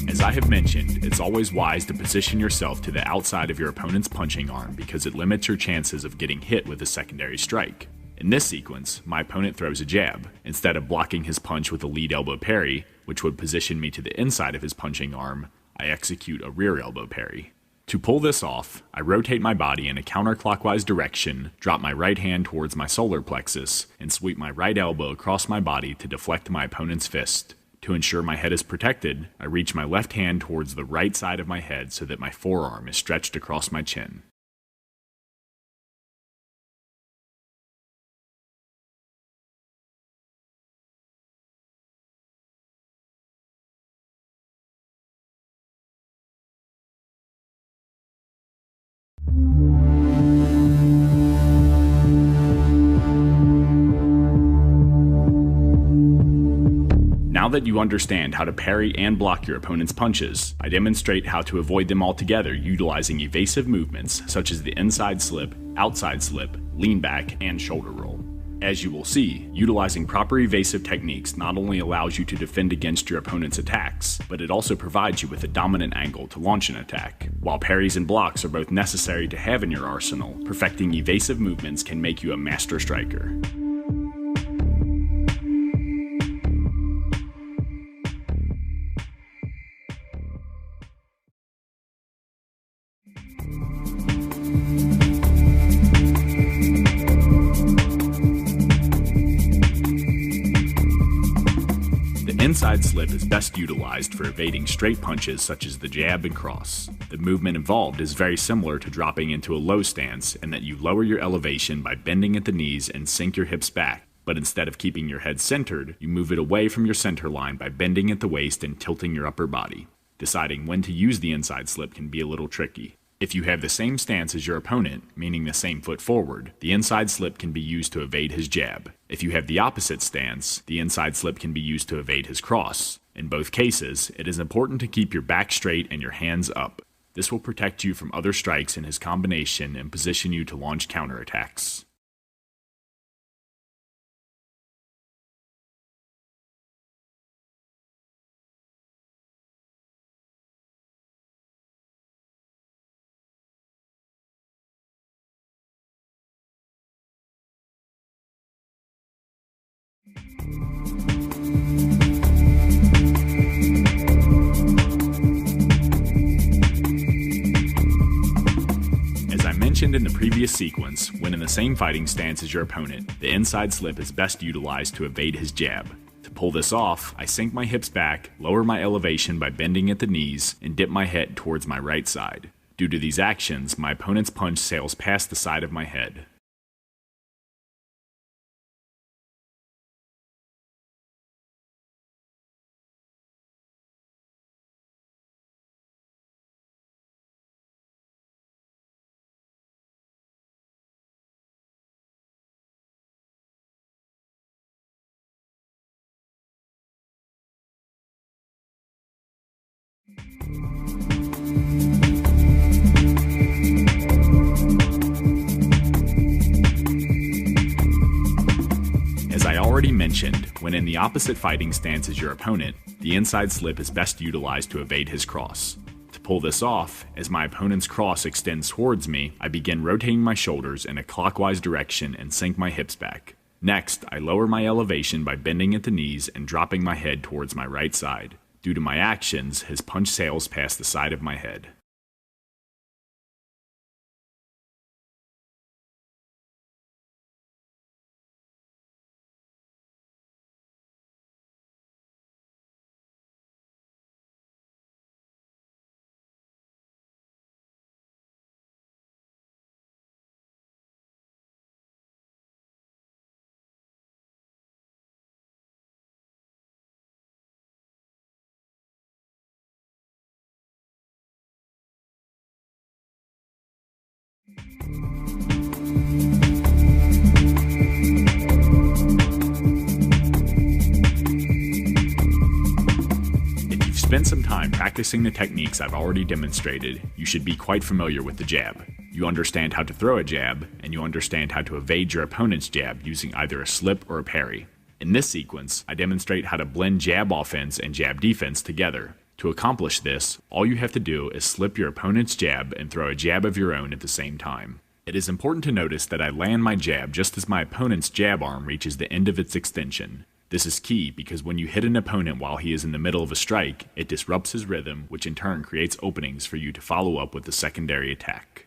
As I have mentioned, it's always wise to position yourself to the outside of your opponent's punching arm because it limits your chances of getting hit with a secondary strike. In this sequence, my opponent throws a jab. Instead of blocking his punch with a lead elbow parry, which would position me to the inside of his punching arm, I execute a rear elbow parry. To pull this off, I rotate my body in a counterclockwise direction, drop my right hand towards my solar plexus, and sweep my right elbow across my body to deflect my opponent's fist. To ensure my head is protected, I reach my left hand towards the right side of my head so that my forearm is stretched across my chin. Now that you understand how to parry and block your opponent's punches, I demonstrate how to avoid them altogether utilizing evasive movements such as the inside slip, outside slip, lean back, and shoulder roll. As you will see, utilizing proper evasive techniques not only allows you to defend against your opponent's attacks, but it also provides you with a dominant angle to launch an attack. While parries and blocks are both necessary to have in your arsenal, perfecting evasive movements can make you a master striker. Inside slip is best utilized for evading straight punches such as the jab and cross. The movement involved is very similar to dropping into a low stance in that you lower your elevation by bending at the knees and sink your hips back, but instead of keeping your head centered, you move it away from your center line by bending at the waist and tilting your upper body. Deciding when to use the inside slip can be a little tricky. If you have the same stance as your opponent, meaning the same foot forward, the inside slip can be used to evade his jab. If you have the opposite stance, the inside slip can be used to evade his cross. In both cases, it is important to keep your back straight and your hands up. This will protect you from other strikes in his combination and position you to launch counterattacks. As I mentioned in the previous sequence, when in the same fighting stance as your opponent, the inside slip is best utilized to evade his jab. To pull this off, I sink my hips back, lower my elevation by bending at the knees, and dip my head towards my right side. Due to these actions, my opponent's punch sails past the side of my head. As I already mentioned, when in the opposite fighting stance as your opponent, the inside slip is best utilized to evade his cross. To pull this off, as my opponent's cross extends towards me, I begin rotating my shoulders in a clockwise direction and sink my hips back. Next, I lower my elevation by bending at the knees and dropping my head towards my right side. Due to my actions, his punch sails past the side of my head. If you've spent some time practicing the techniques I've already demonstrated, you should be quite familiar with the jab. You understand how to throw a jab, and you understand how to evade your opponent's jab using either a slip or a parry. In this sequence, I demonstrate how to blend jab offense and jab defense together. To accomplish this, all you have to do is slip your opponent's jab and throw a jab of your own at the same time. It is important to notice that I land my jab just as my opponent's jab arm reaches the end of its extension. This is key because when you hit an opponent while he is in the middle of a strike, it disrupts his rhythm, which in turn creates openings for you to follow up with a secondary attack.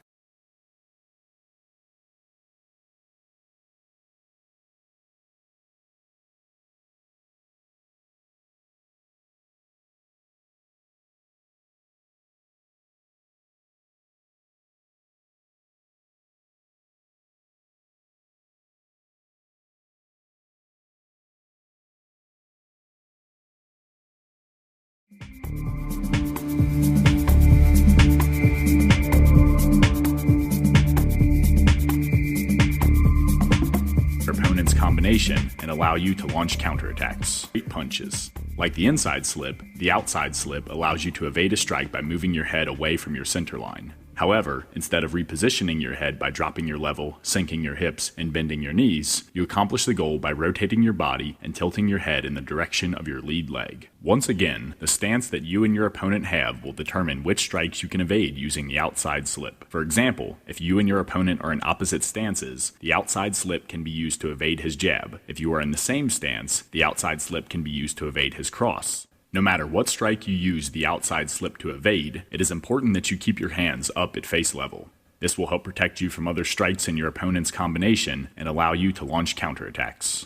Opponent's combination and allow you to launch counterattacks. Straight punches. Like the inside slip, the outside slip allows you to evade a strike by moving your head away from your center line. However, instead of repositioning your head by dropping your level, sinking your hips, and bending your knees, you accomplish the goal by rotating your body and tilting your head in the direction of your lead leg. Once again, the stance that you and your opponent have will determine which strikes you can evade using the outside slip. For example, if you and your opponent are in opposite stances, the outside slip can be used to evade his jab. If you are in the same stance, the outside slip can be used to evade his cross. No matter what strike you use the outside slip to evade, it is important that you keep your hands up at face level. This will help protect you from other strikes in your opponent's combination and allow you to launch counterattacks.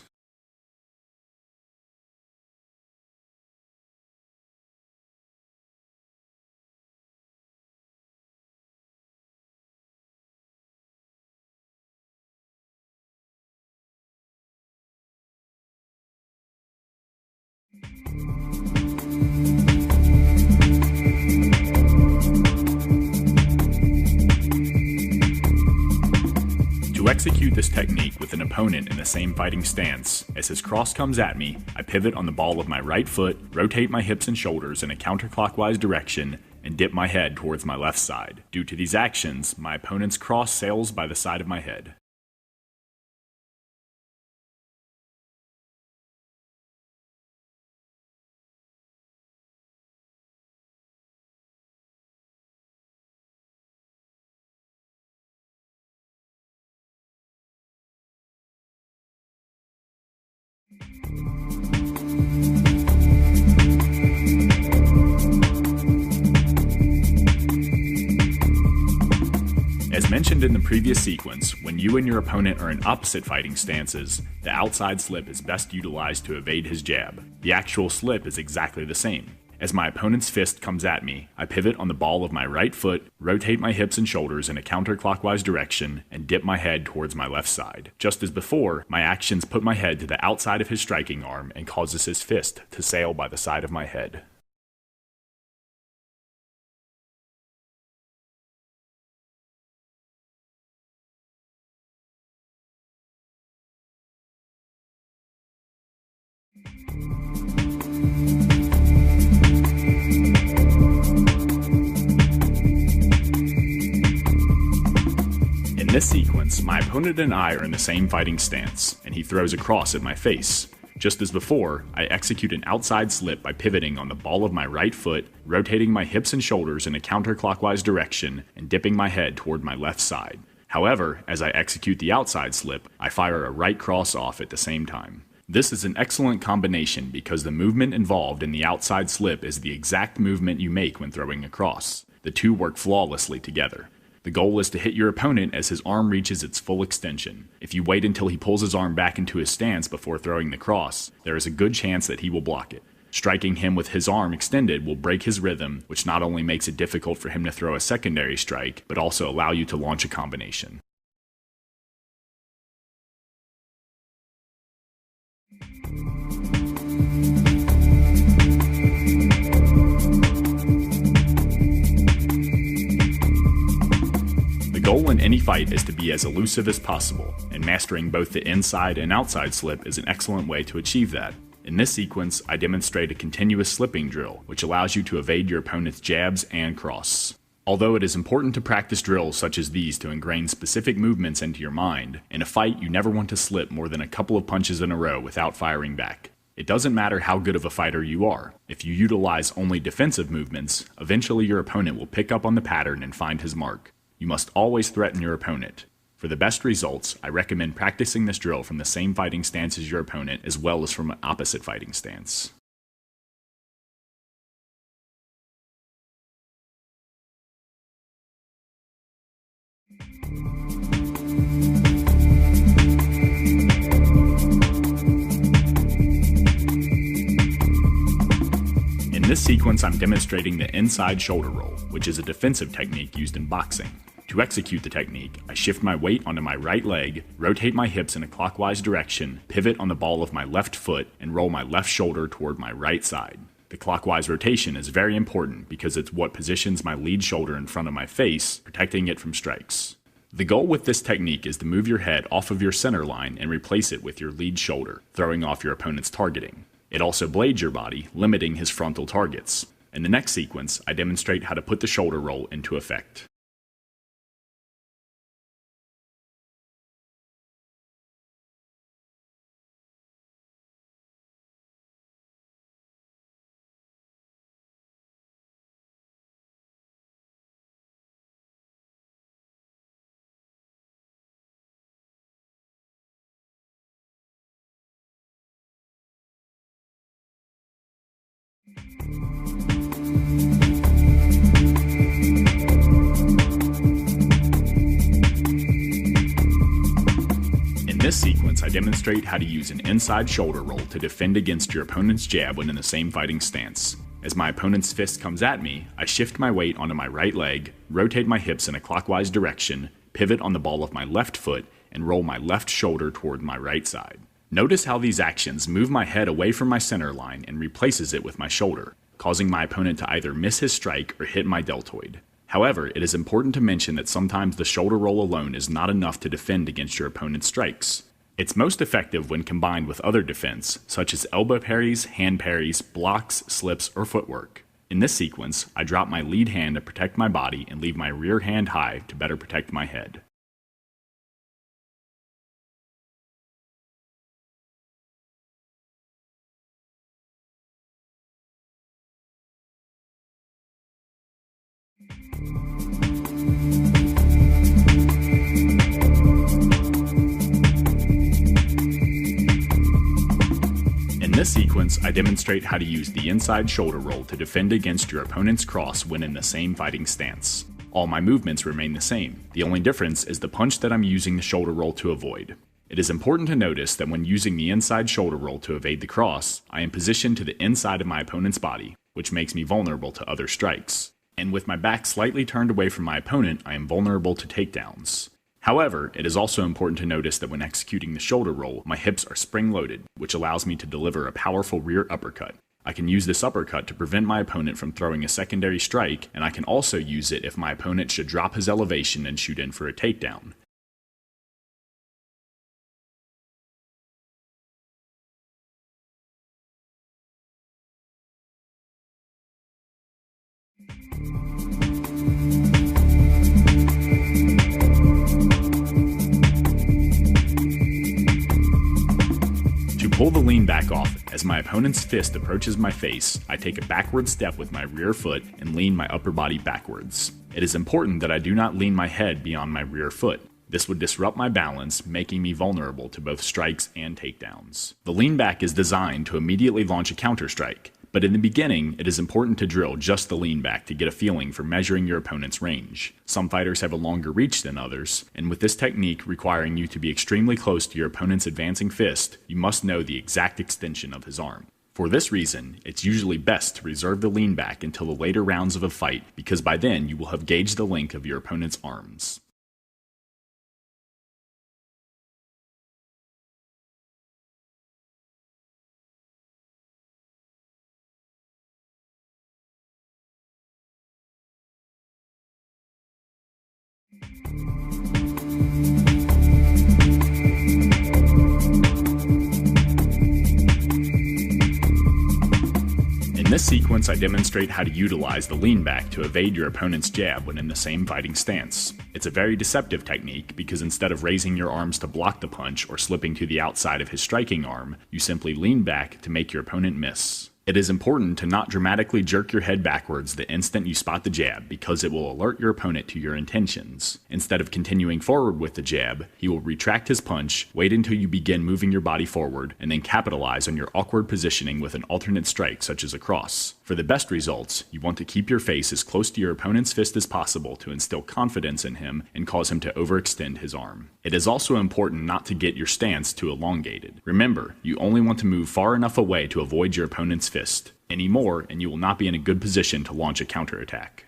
To execute this technique with an opponent in the same fighting stance, as his cross comes at me, I pivot on the ball of my right foot, rotate my hips and shoulders in a counterclockwise direction, and dip my head towards my left side. Due to these actions, my opponent's cross sails by the side of my head. As mentioned in the previous sequence, when you and your opponent are in opposite fighting stances, the outside slip is best utilized to evade his jab. The actual slip is exactly the same. As my opponent's fist comes at me, I pivot on the ball of my right foot, rotate my hips and shoulders in a counterclockwise direction, and dip my head towards my left side. Just as before, my actions put my head to the outside of his striking arm and causes his fist to sail by the side of my head. In this sequence, my opponent and I are in the same fighting stance, and he throws a cross at my face. Just as before, I execute an outside slip by pivoting on the ball of my right foot, rotating my hips and shoulders in a counterclockwise direction, and dipping my head toward my left side. However, as I execute the outside slip, I fire a right cross off at the same time. This is an excellent combination because the movement involved in the outside slip is the exact movement you make when throwing a cross. The two work flawlessly together. The goal is to hit your opponent as his arm reaches its full extension. If you wait until he pulls his arm back into his stance before throwing the cross, there is a good chance that he will block it. Striking him with his arm extended will break his rhythm, which not only makes it difficult for him to throw a secondary strike, but also allow you to launch a combination. The goal in any fight is to be as elusive as possible, and mastering both the inside and outside slip is an excellent way to achieve that. In this sequence, I demonstrate a continuous slipping drill, which allows you to evade your opponent's jabs and cross. Although it is important to practice drills such as these to ingrain specific movements into your mind, in a fight you never want to slip more than a couple of punches in a row without firing back. It doesn't matter how good of a fighter you are. If you utilize only defensive movements, eventually your opponent will pick up on the pattern and find his mark. You must always threaten your opponent. For the best results, I recommend practicing this drill from the same fighting stance as your opponent as well as from an opposite fighting stance. In this sequence, I'm demonstrating the inside shoulder roll, which is a defensive technique used in boxing. To execute the technique, I shift my weight onto my right leg, rotate my hips in a clockwise direction, pivot on the ball of my left foot, and roll my left shoulder toward my right side. The clockwise rotation is very important because it's what positions my lead shoulder in front of my face, protecting it from strikes. The goal with this technique is to move your head off of your center line and replace it with your lead shoulder, throwing off your opponent's targeting. It also blades your body, limiting his frontal targets. In the next sequence, I demonstrate how to put the shoulder roll into effect. this sequence, I demonstrate how to use an inside shoulder roll to defend against your opponent's jab when in the same fighting stance. As my opponent's fist comes at me, I shift my weight onto my right leg, rotate my hips in a clockwise direction, pivot on the ball of my left foot, and roll my left shoulder toward my right side. Notice how these actions move my head away from my center line and replaces it with my shoulder, causing my opponent to either miss his strike or hit my deltoid. However, it is important to mention that sometimes the shoulder roll alone is not enough to defend against your opponent's strikes. It's most effective when combined with other defense, such as elbow parries, hand parries, blocks, slips, or footwork. In this sequence, I drop my lead hand to protect my body and leave my rear hand high to better protect my head. In this sequence, I demonstrate how to use the inside shoulder roll to defend against your opponent's cross when in the same fighting stance. All my movements remain the same. The only difference is the punch that I'm using the shoulder roll to avoid. It is important to notice that when using the inside shoulder roll to evade the cross, I am positioned to the inside of my opponent's body, which makes me vulnerable to other strikes. And with my back slightly turned away from my opponent, I am vulnerable to takedowns. However, it is also important to notice that when executing the shoulder roll, my hips are spring-loaded, which allows me to deliver a powerful rear uppercut. I can use this uppercut to prevent my opponent from throwing a secondary strike, and I can also use it if my opponent should drop his elevation and shoot in for a takedown. To pull the lean back off, as my opponent's fist approaches my face, I take a backward step with my rear foot and lean my upper body backwards. It is important that I do not lean my head beyond my rear foot. This would disrupt my balance, making me vulnerable to both strikes and takedowns. The lean back is designed to immediately launch a counter strike, but in the beginning, it is important to drill just the lean back to get a feeling for measuring your opponent's range. Some fighters have a longer reach than others, and with this technique requiring you to be extremely close to your opponent's advancing fist, you must know the exact extension of his arm. For this reason, it's usually best to reserve the lean back until the later rounds of a fight, because by then you will have gauged the length of your opponent's arms. In this sequence, I demonstrate how to utilize the lean back to evade your opponent's jab when in the same fighting stance. It's a very deceptive technique because instead of raising your arms to block the punch or slipping to the outside of his striking arm, you simply lean back to make your opponent miss. It is important to not dramatically jerk your head backwards the instant you spot the jab because it will alert your opponent to your intentions. Instead of continuing forward with the jab, he will retract his punch, wait until you begin moving your body forward, and then capitalize on your awkward positioning with an alternate strike such as a cross. For the best results, you want to keep your face as close to your opponent's fist as possible to instill confidence in him and cause him to overextend his arm. It is also important not to get your stance too elongated. Remember, you only want to move far enough away to avoid your opponent's fist. Any more, and you will not be in a good position to launch a counterattack.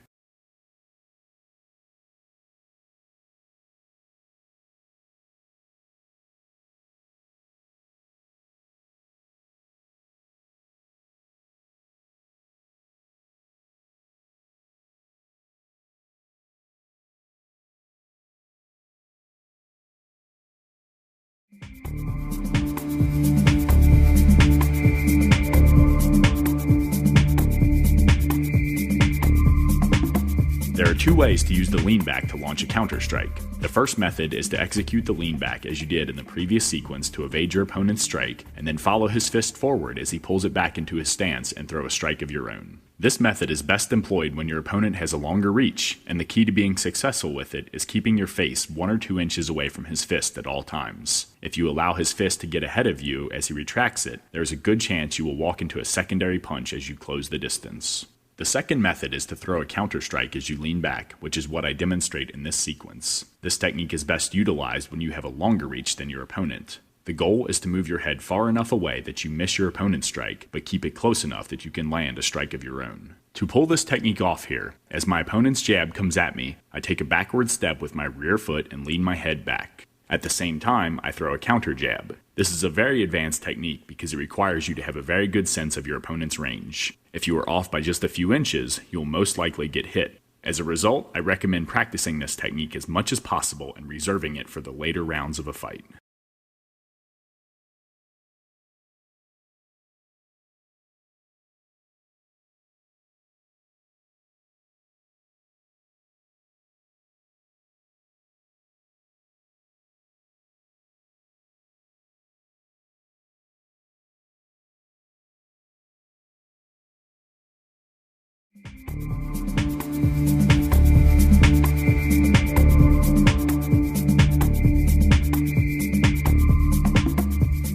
There are two ways to use the lean back to launch a counter strike. The first method is to execute the lean back as you did in the previous sequence to evade your opponent's strike, and then follow his fist forward as he pulls it back into his stance and throw a strike of your own. This method is best employed when your opponent has a longer reach, and the key to being successful with it is keeping your face 1 or 2 inches away from his fist at all times. If you allow his fist to get ahead of you as he retracts it, there is a good chance you will walk into a secondary punch as you close the distance. The second method is to throw a counter strike as you lean back, which is what I demonstrate in this sequence. This technique is best utilized when you have a longer reach than your opponent. The goal is to move your head far enough away that you miss your opponent's strike, but keep it close enough that you can land a strike of your own. To pull this technique off here, as my opponent's jab comes at me, I take a backward step with my rear foot and lean my head back. At the same time, I throw a counter jab. This is a very advanced technique because it requires you to have a very good sense of your opponent's range. If you are off by just a few inches, you'll most likely get hit. As a result, I recommend practicing this technique as much as possible and reserving it for the later rounds of a fight.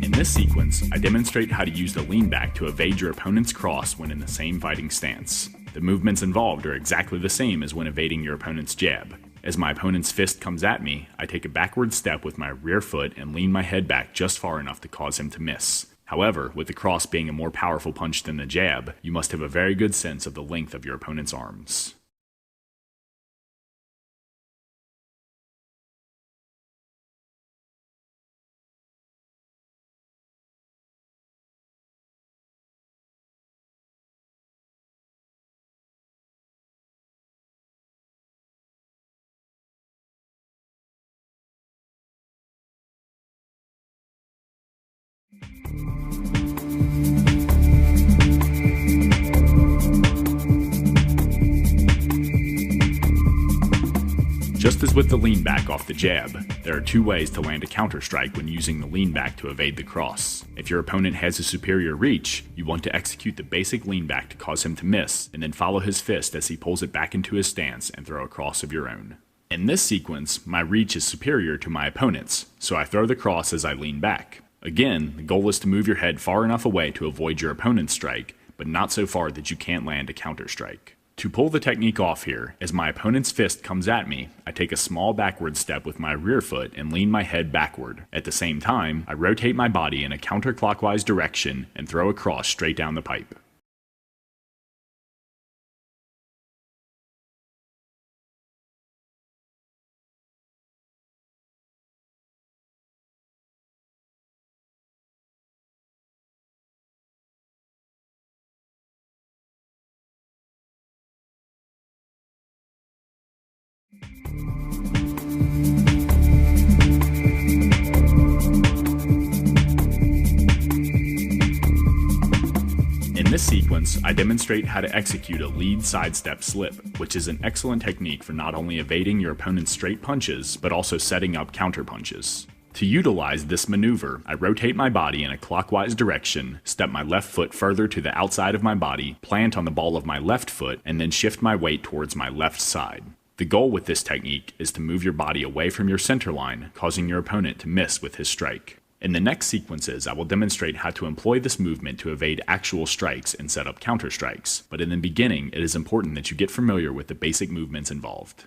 In this sequence, I demonstrate how to use the lean back to evade your opponent's cross when in the same fighting stance. The movements involved are exactly the same as when evading your opponent's jab. As my opponent's fist comes at me, I take a backward step with my rear foot and lean my head back just far enough to cause him to miss. However, with the cross being a more powerful punch than the jab, you must have a very good sense of the length of your opponent's arms. Just as with the lean back off the jab, there are two ways to land a counter strike when using the lean back to evade the cross. If your opponent has a superior reach, you want to execute the basic lean back to cause him to miss, and then follow his fist as he pulls it back into his stance and throw a cross of your own. In this sequence, my reach is superior to my opponent's, so I throw the cross as I lean back. Again, the goal is to move your head far enough away to avoid your opponent's strike, but not so far that you can't land a counter strike. To pull the technique off here, as my opponent's fist comes at me, I take a small backward step with my rear foot and lean my head backward. At the same time, I rotate my body in a counterclockwise direction and throw a cross straight down the pipe. In this sequence, I demonstrate how to execute a lead sidestep slip, which is an excellent technique for not only evading your opponent's straight punches, but also setting up counter punches. To utilize this maneuver, I rotate my body in a clockwise direction, step my left foot further to the outside of my body, plant on the ball of my left foot, and then shift my weight towards my left side. The goal with this technique is to move your body away from your center line, causing your opponent to miss with his strike. In the next sequences, I will demonstrate how to employ this movement to evade actual strikes and set up counter strikes, but in the beginning, it is important that you get familiar with the basic movements involved.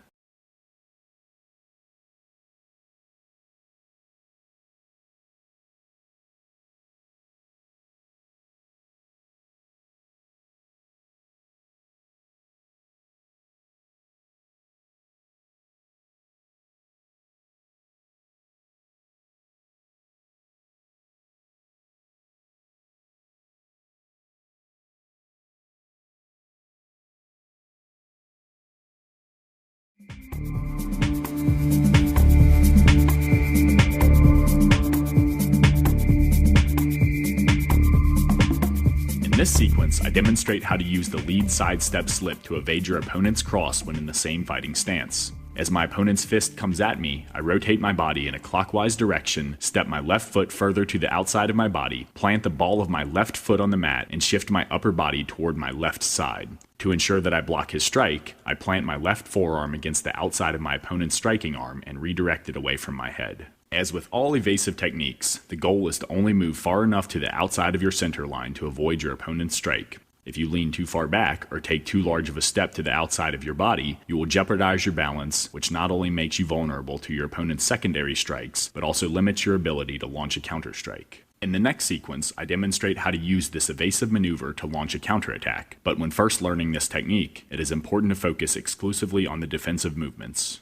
In this sequence, I demonstrate how to use the lead sidestep slip to evade your opponent's cross when in the same fighting stance. As my opponent's fist comes at me, I rotate my body in a clockwise direction, step my left foot further to the outside of my body, plant the ball of my left foot on the mat, and shift my upper body toward my left side. To ensure that I block his strike, I plant my left forearm against the outside of my opponent's striking arm and redirect it away from my head. As with all evasive techniques, the goal is to only move far enough to the outside of your center line to avoid your opponent's strike. If you lean too far back or take too large of a step to the outside of your body, you will jeopardize your balance, which not only makes you vulnerable to your opponent's secondary strikes, but also limits your ability to launch a counter-strike. In the next sequence, I demonstrate how to use this evasive maneuver to launch a counterattack, but when first learning this technique, it is important to focus exclusively on the defensive movements.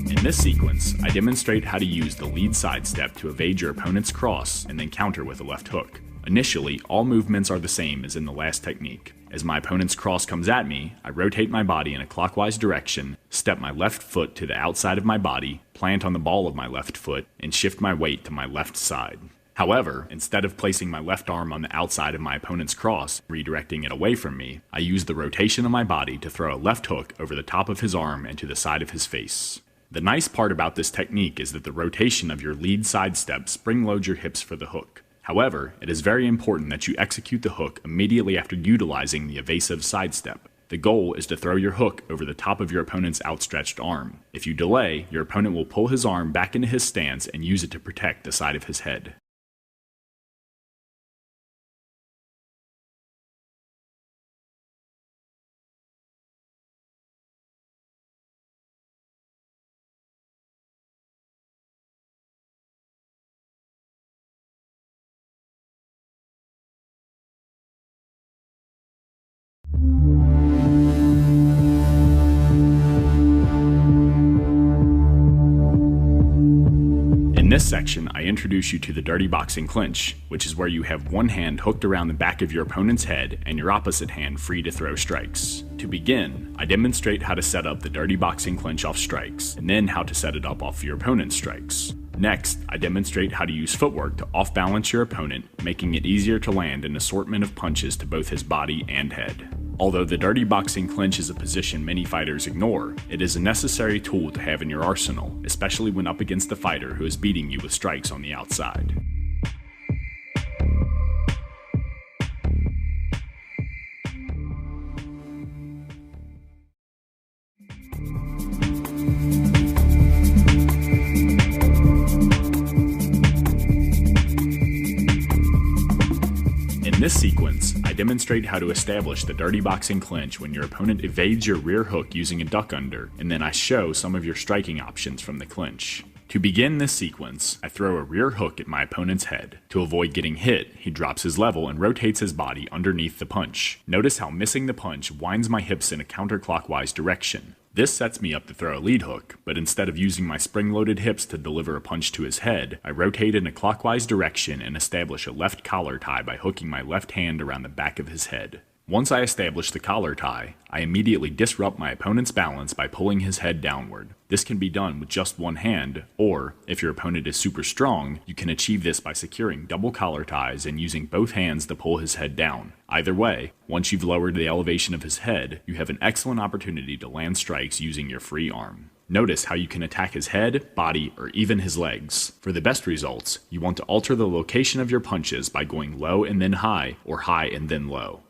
In this sequence, I demonstrate how to use the lead sidestep to evade your opponent's cross and then counter with a left hook. Initially, all movements are the same as in the last technique. As my opponent's cross comes at me, I rotate my body in a clockwise direction, step my left foot to the outside of my body, plant on the ball of my left foot, and shift my weight to my left side. However, instead of placing my left arm on the outside of my opponent's cross, redirecting it away from me, I use the rotation of my body to throw a left hook over the top of his arm and to the side of his face. The nice part about this technique is that the rotation of your lead sidestep spring-loads your hips for the hook. However, it is very important that you execute the hook immediately after utilizing the evasive sidestep. The goal is to throw your hook over the top of your opponent's outstretched arm. If you delay, your opponent will pull his arm back into his stance and use it to protect the side of his head. In this section, I introduce you to the dirty boxing clinch, which is where you have one hand hooked around the back of your opponent's head and your opposite hand free to throw strikes. To begin, I demonstrate how to set up the dirty boxing clinch off strikes, and then how to set it up off your opponent's strikes. Next, I demonstrate how to use footwork to off-balance your opponent, making it easier to land an assortment of punches to both his body and head. Although the dirty boxing clinch is a position many fighters ignore, it is a necessary tool to have in your arsenal, especially when up against a fighter who is beating you with strikes on the outside. In this sequence, I demonstrate how to establish the dirty boxing clinch when your opponent evades your rear hook using a duck under, and then I show some of your striking options from the clinch. To begin this sequence, I throw a rear hook at my opponent's head. To avoid getting hit, he drops his level and rotates his body underneath the punch. Notice how missing the punch winds my hips in a counterclockwise direction. This sets me up to throw a lead hook, but instead of using my spring-loaded hips to deliver a punch to his head, I rotate in a clockwise direction and establish a left collar tie by hooking my left hand around the back of his head. Once I establish the collar tie, I immediately disrupt my opponent's balance by pulling his head downward. This can be done with just one hand, or, if your opponent is super strong, you can achieve this by securing double collar ties and using both hands to pull his head down. Either way, once you've lowered the elevation of his head, you have an excellent opportunity to land strikes using your free arm. Notice how you can attack his head, body, or even his legs. For the best results, you want to alter the location of your punches by going low and then high, or high and then low.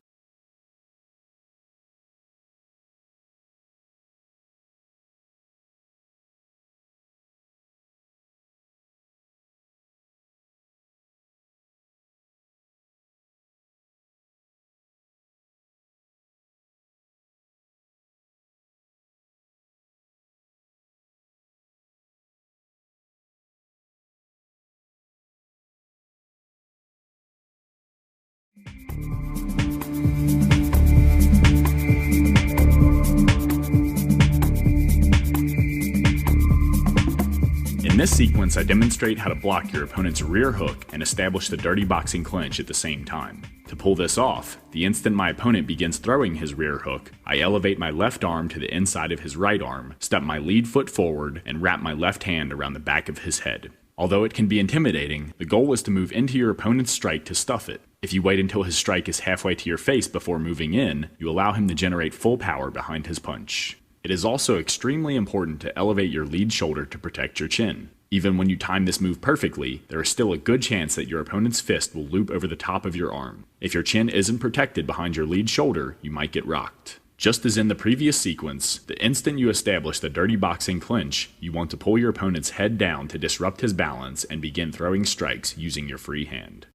In this sequence, I demonstrate how to block your opponent's rear hook and establish the dirty boxing clinch at the same time. To pull this off, the instant my opponent begins throwing his rear hook, I elevate my left arm to the inside of his right arm, step my lead foot forward, and wrap my left hand around the back of his head. Although it can be intimidating, the goal is to move into your opponent's strike to stuff it. If you wait until his strike is halfway to your face before moving in, you allow him to generate full power behind his punch. It is also extremely important to elevate your lead shoulder to protect your chin. Even when you time this move perfectly, there is still a good chance that your opponent's fist will loop over the top of your arm. If your chin isn't protected behind your lead shoulder, you might get rocked. Just as in the previous sequence, the instant you establish the dirty boxing clinch, you want to pull your opponent's head down to disrupt his balance and begin throwing strikes using your free hand.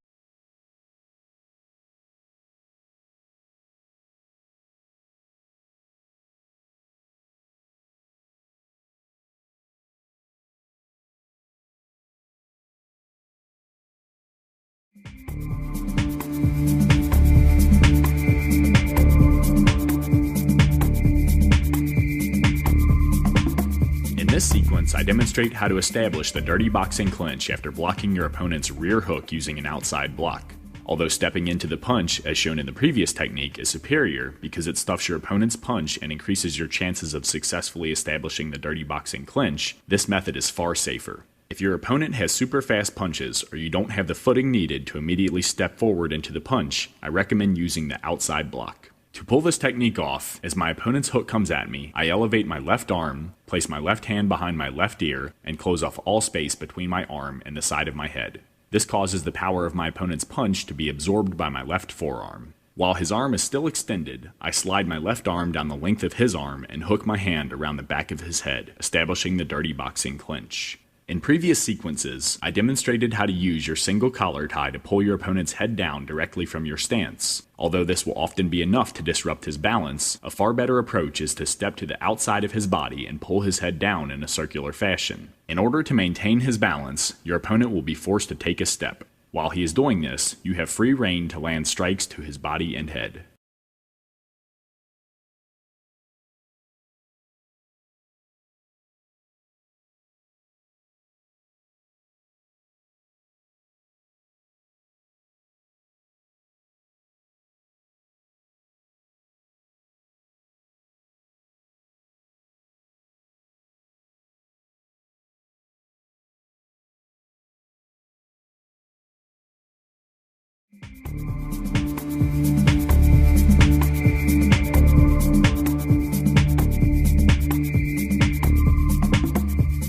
In this sequence, I demonstrate how to establish the dirty boxing clinch after blocking your opponent's rear hook using an outside block. Although stepping into the punch, as shown in the previous technique, is superior because it stuffs your opponent's punch and increases your chances of successfully establishing the dirty boxing clinch, this method is far safer. If your opponent has super fast punches or you don't have the footing needed to immediately step forward into the punch, I recommend using the outside block. To pull this technique off, as my opponent's hook comes at me, I elevate my left arm, place my left hand behind my left ear, and close off all space between my arm and the side of my head. This causes the power of my opponent's punch to be absorbed by my left forearm. While his arm is still extended, I slide my left arm down the length of his arm and hook my hand around the back of his head, establishing the dirty boxing clinch. In previous sequences, I demonstrated how to use your single collar tie to pull your opponent's head down directly from your stance. Although this will often be enough to disrupt his balance, a far better approach is to step to the outside of his body and pull his head down in a circular fashion. In order to maintain his balance, your opponent will be forced to take a step. While he is doing this, you have free rein to land strikes to his body and head.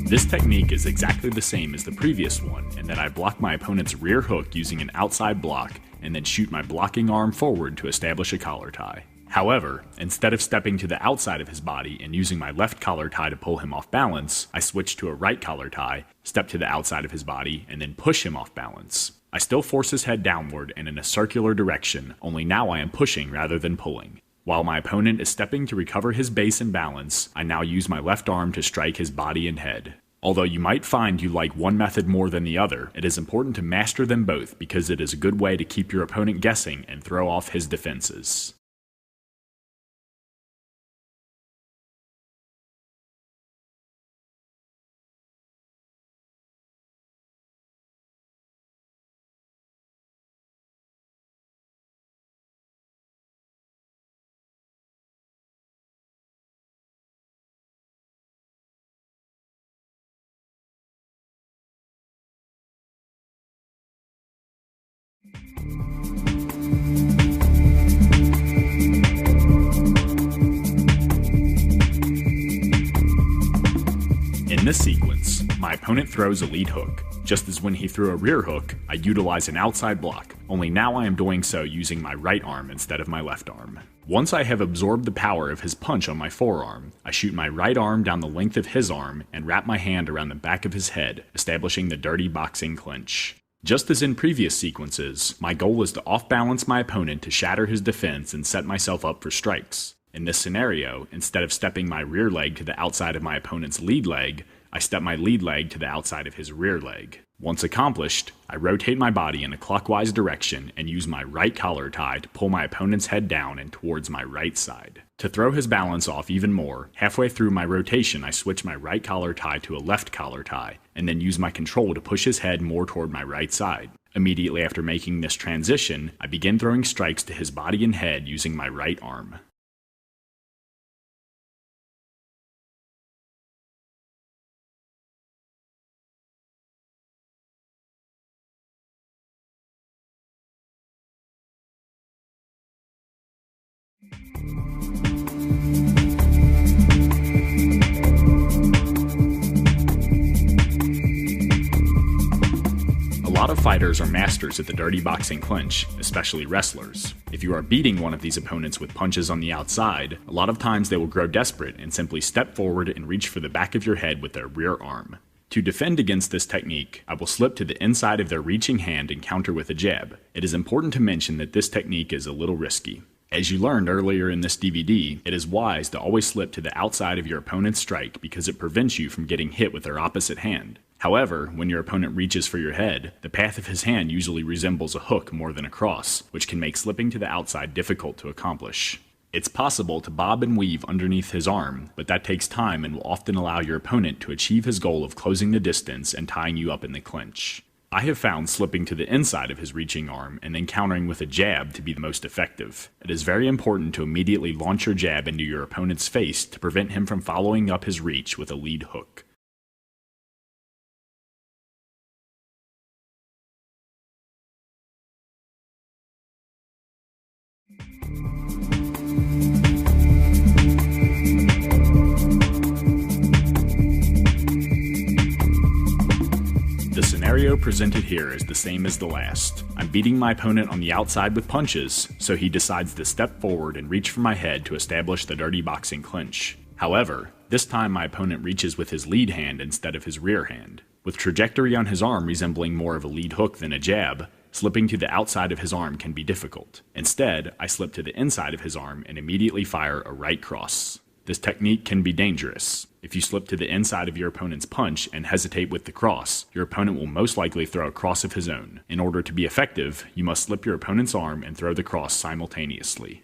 This technique is exactly the same as the previous one in that I block my opponent's rear hook using an outside block and then shoot my blocking arm forward to establish a collar tie. However, instead of stepping to the outside of his body and using my left collar tie to pull him off balance, I switch to a right collar tie, step to the outside of his body, and then push him off balance. I still force his head downward and in a circular direction, only now I am pushing rather than pulling. While my opponent is stepping to recover his base and balance, I now use my left arm to strike his body and head. Although you might find you like one method more than the other, it is important to master them both because it is a good way to keep your opponent guessing and throw off his defenses. In this sequence, my opponent throws a lead hook. Just as when he threw a rear hook, I utilize an outside block, only now I am doing so using my right arm instead of my left arm. Once I have absorbed the power of his punch on my forearm, I shoot my right arm down the length of his arm and wrap my hand around the back of his head, establishing the dirty boxing clinch. Just as in previous sequences, my goal is to off-balance my opponent to shatter his defense and set myself up for strikes. In this scenario, instead of stepping my rear leg to the outside of my opponent's lead leg, I step my lead leg to the outside of his rear leg. Once accomplished, I rotate my body in a clockwise direction and use my right collar tie to pull my opponent's head down and towards my right side. To throw his balance off even more, halfway through my rotation I switch my right collar tie to a left collar tie, and then use my control to push his head more toward my right side. Immediately after making this transition, I begin throwing strikes to his body and head using my right arm. A lot of fighters are masters at the dirty boxing clinch, especially wrestlers. If you are beating one of these opponents with punches on the outside, a lot of times they will grow desperate and simply step forward and reach for the back of your head with their rear arm. To defend against this technique, I will slip to the inside of their reaching hand and counter with a jab. It is important to mention that this technique is a little risky. As you learned earlier in this DVD, it is wise to always slip to the outside of your opponent's strike because it prevents you from getting hit with their opposite hand. However, when your opponent reaches for your head, the path of his hand usually resembles a hook more than a cross, which can make slipping to the outside difficult to accomplish. It's possible to bob and weave underneath his arm, but that takes time and will often allow your opponent to achieve his goal of closing the distance and tying you up in the clinch. I have found slipping to the inside of his reaching arm and then countering with a jab to be the most effective. It is very important to immediately launch your jab into your opponent's face to prevent him from following up his reach with a lead hook. The scenario presented here is the same as the last. I'm beating my opponent on the outside with punches, so he decides to step forward and reach for my head to establish the dirty boxing clinch. However, this time my opponent reaches with his lead hand instead of his rear hand. With trajectory on his arm resembling more of a lead hook than a jab, slipping to the outside of his arm can be difficult. Instead, I slip to the inside of his arm and immediately fire a right cross. This technique can be dangerous. If you slip to the inside of your opponent's punch and hesitate with the cross, your opponent will most likely throw a cross of his own. In order to be effective, you must slip your opponent's arm and throw the cross simultaneously.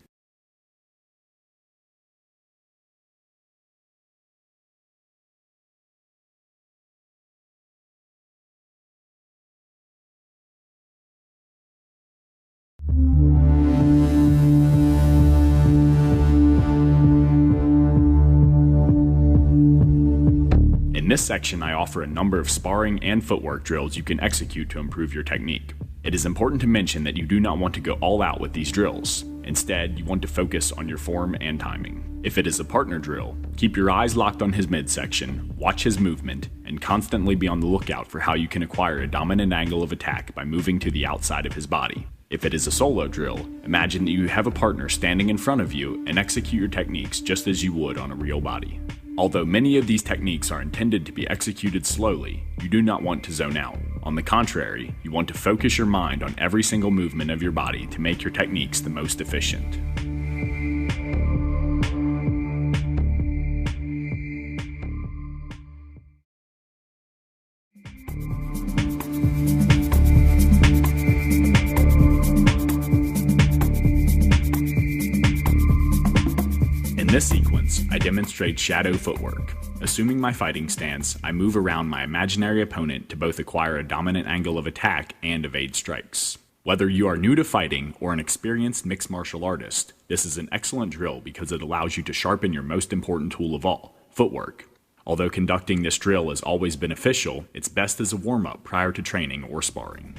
In this section, I offer a number of sparring and footwork drills you can execute to improve your technique. It is important to mention that you do not want to go all out with these drills. Instead, you want to focus on your form and timing. If it is a partner drill, keep your eyes locked on his midsection, watch his movement, and constantly be on the lookout for how you can acquire a dominant angle of attack by moving to the outside of his body. If it is a solo drill, imagine that you have a partner standing in front of you and execute your techniques just as you would on a real body. Although many of these techniques are intended to be executed slowly, you do not want to zone out. On the contrary, you want to focus your mind on every single movement of your body to make your techniques the most efficient. In this sequence, I demonstrate shadow footwork. Assuming my fighting stance, I move around my imaginary opponent to both acquire a dominant angle of attack and evade strikes. Whether you are new to fighting or an experienced mixed martial artist, this is an excellent drill because it allows you to sharpen your most important tool of all, footwork. Although conducting this drill is always beneficial, it's best as a warm-up prior to training or sparring.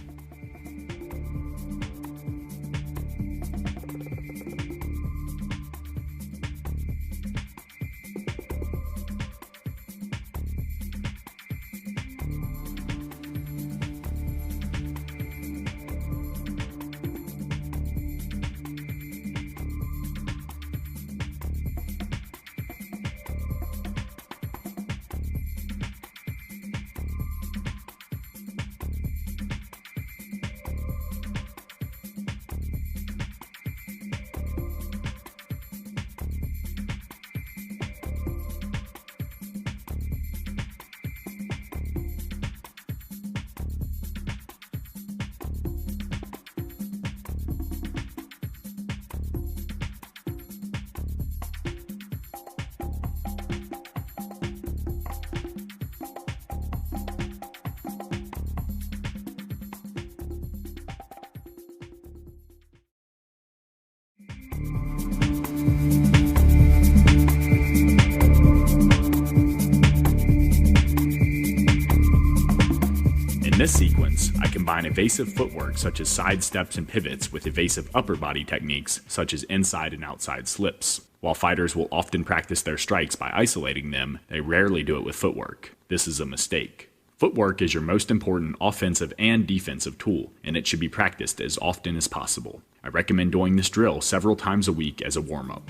In this sequence, I combine evasive footwork such as side steps and pivots with evasive upper body techniques such as inside and outside slips. While fighters will often practice their strikes by isolating them, they rarely do it with footwork. This is a mistake. Footwork is your most important offensive and defensive tool, and it should be practiced as often as possible. I recommend doing this drill several times a week as a warm-up.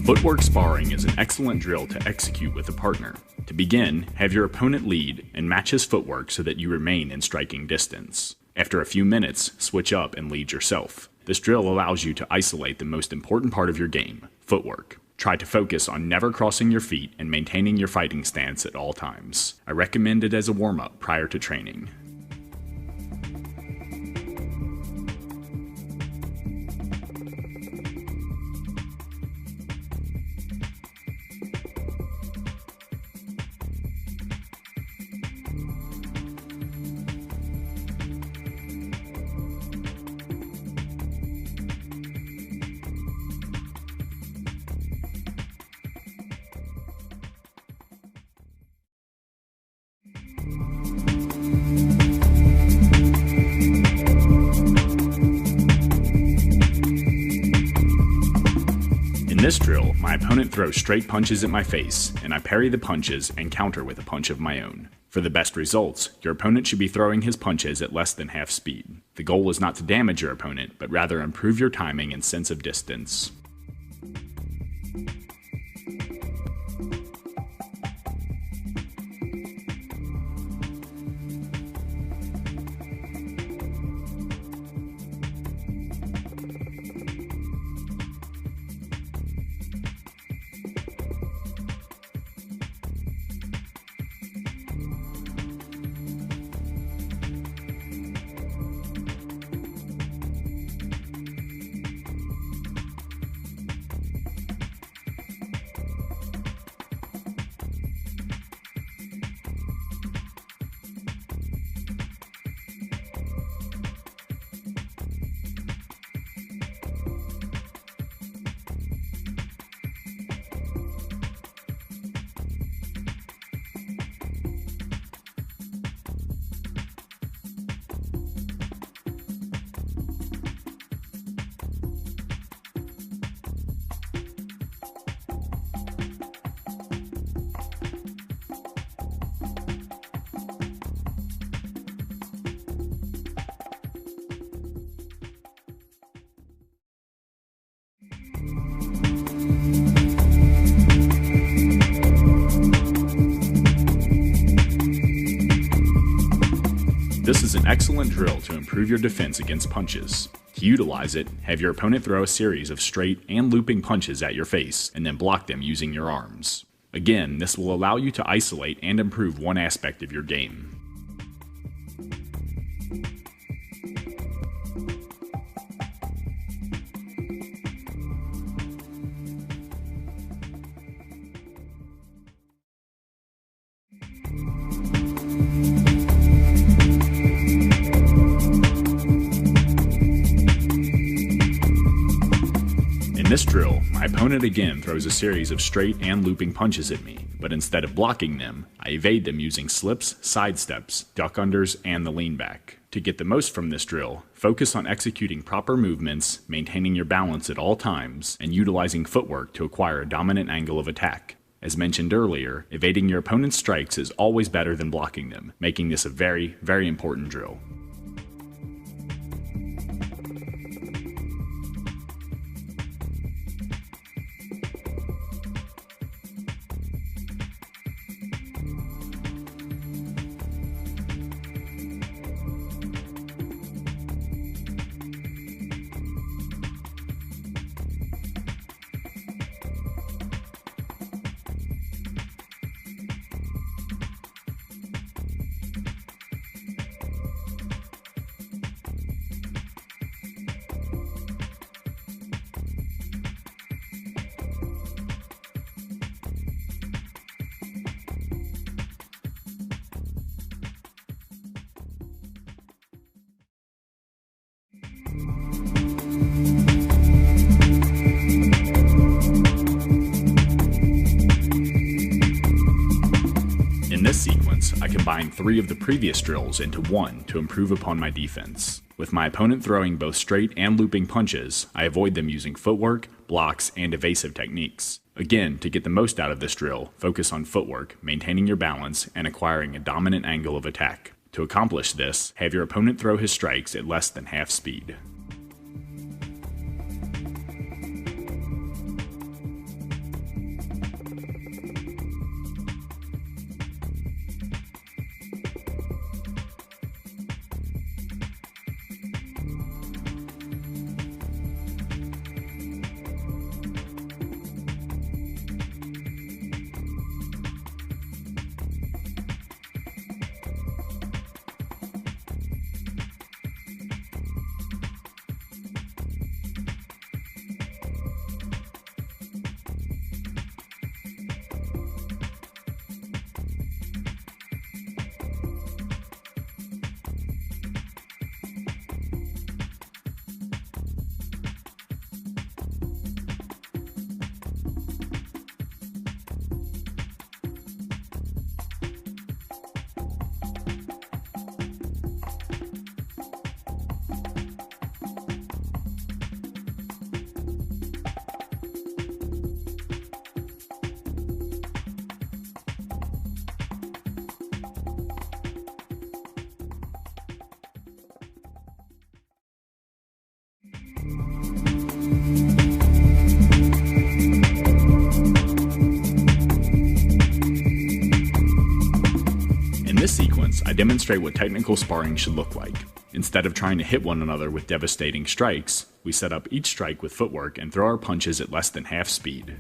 Footwork sparring is an excellent drill to execute with a partner. To begin, have your opponent lead and match his footwork so that you remain in striking distance. After a few minutes, switch up and lead yourself. This drill allows you to isolate the most important part of your game, footwork. Try to focus on never crossing your feet and maintaining your fighting stance at all times. I recommend it as a warm-up prior to training. In this drill, my opponent throws straight punches at my face, and I parry the punches and counter with a punch of my own. For the best results, your opponent should be throwing his punches at less than half speed. The goal is not to damage your opponent, but rather improve your timing and sense of distance. This is an excellent drill to improve your defense against punches. To utilize it, have your opponent throw a series of straight and looping punches at your face, and then block them using your arms. Again, this will allow you to isolate and improve one aspect of your game. In this drill, my opponent again throws a series of straight and looping punches at me, but instead of blocking them, I evade them using slips, side steps, duck unders, and the lean back. To get the most from this drill, focus on executing proper movements, maintaining your balance at all times, and utilizing footwork to acquire a dominant angle of attack. As mentioned earlier, evading your opponent's strikes is always better than blocking them, making this a very, very important drill. this sequence, I combine 3 of the previous drills into one to improve upon my defense. With my opponent throwing both straight and looping punches, I avoid them using footwork, blocks, and evasive techniques. Again, to get the most out of this drill, focus on footwork, maintaining your balance, and acquiring a dominant angle of attack. To accomplish this, have your opponent throw his strikes at less than half speed. In this sequence, I demonstrate what technical sparring should look like. Instead of trying to hit one another with devastating strikes, we set up each strike with footwork and throw our punches at less than half speed.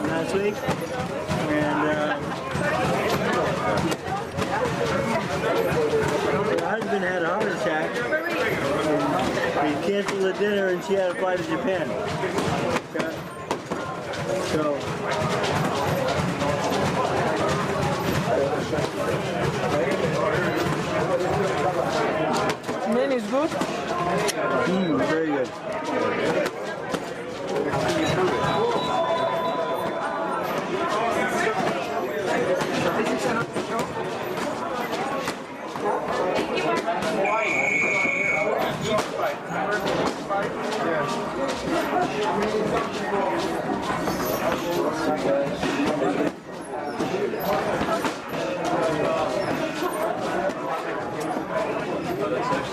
Last week, and her husband had a heart attack. And he canceled the dinner, and she had to fly to Japan. So. Man is good. Very good.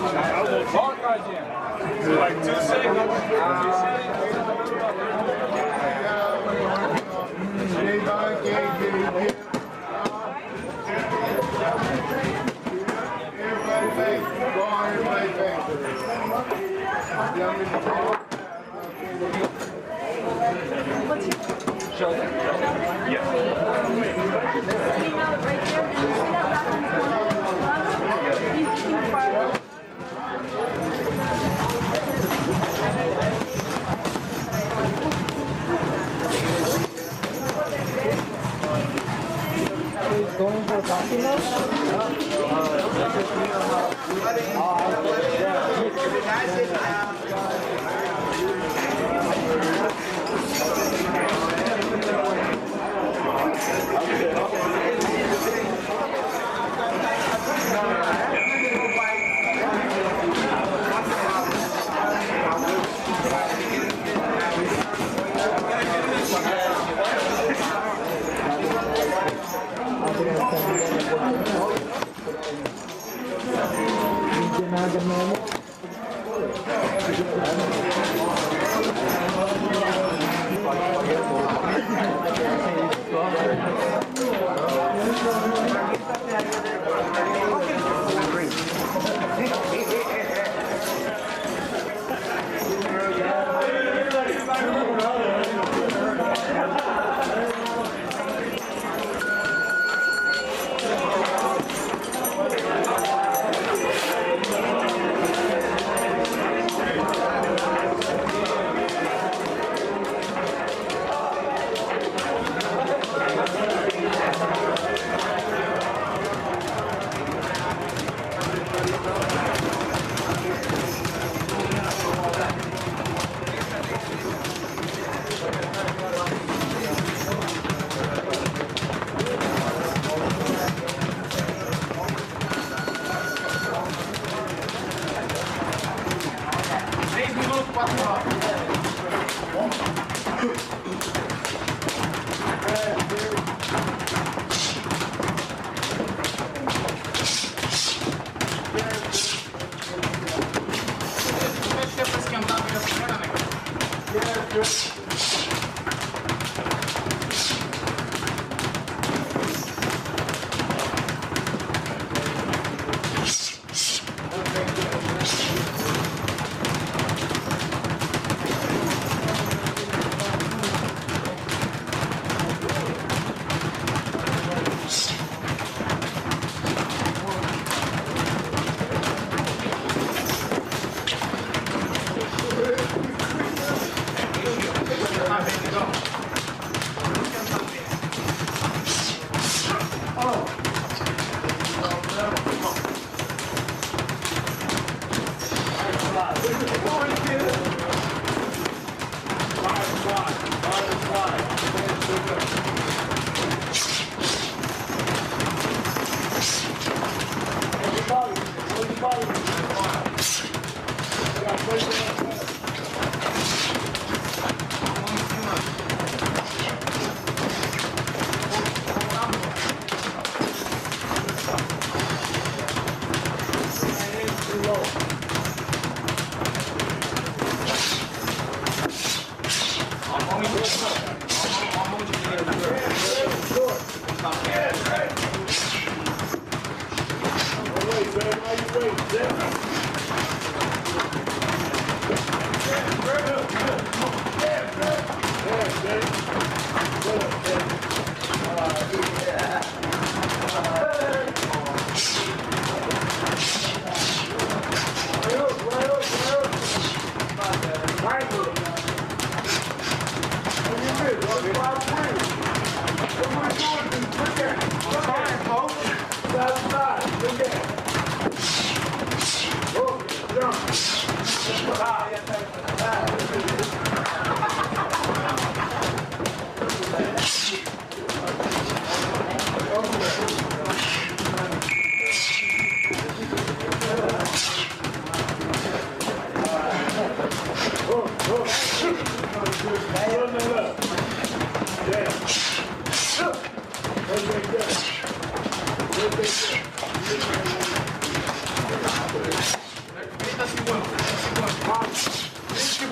Like 2 seconds. 2 seconds. Shoulder. Yes. Going for boxing now?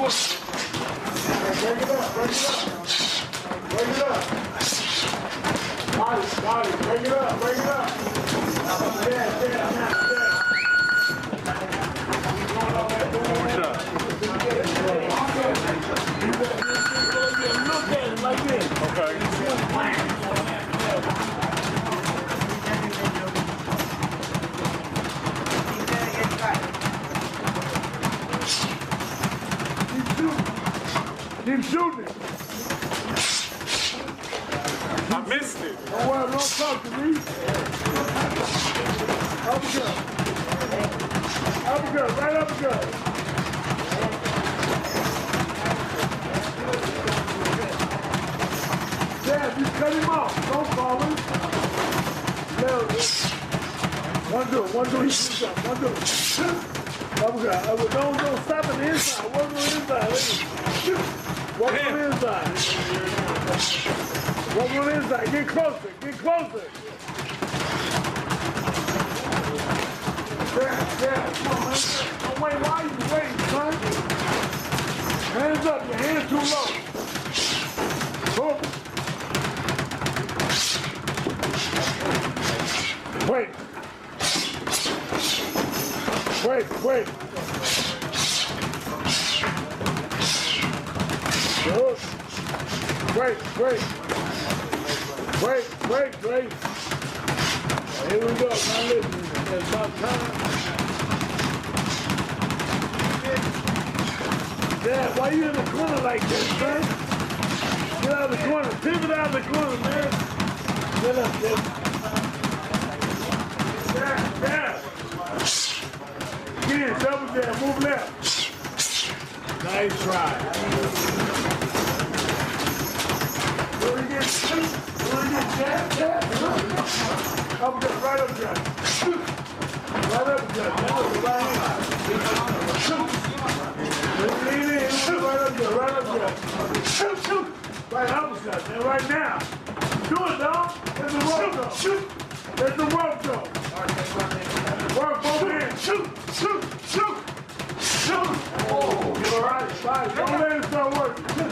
Break it up, break it up. Break it up. Body, break it up, break it up. Yeah. Look at it like this. Okay. Keep shooting it. I missed it. Don't worry, don't talk to me. Uppercut, right uppercut. Dad, you cut him off. Don't call him. One do it. One do it. Uppercut. Don't stop at the inside. Work on the inside. Work on the inside. Work on the inside. Get closer. Get closer. Yeah. Come on, man. Don't wait. Why are you waiting, son? Hands up. Your hands too low. Boom. Wait. Wait. Here we go. Now listen. It's about time. Dad, why you in the corner like this, son? Get out of the corner. Pivot out of the corner, man. Get up, Dad. Dad. Get in. Double jab. Move left. Nice try. Jab. Uppercut, right uppercut. Right uppercut. Lean in. Right uppercut. Right uppercut. And right now. Do it, dog. There's the rope, though. There's the rope, though. Work both hands. Shoot. Oh, all right. Don't let it start working. Don't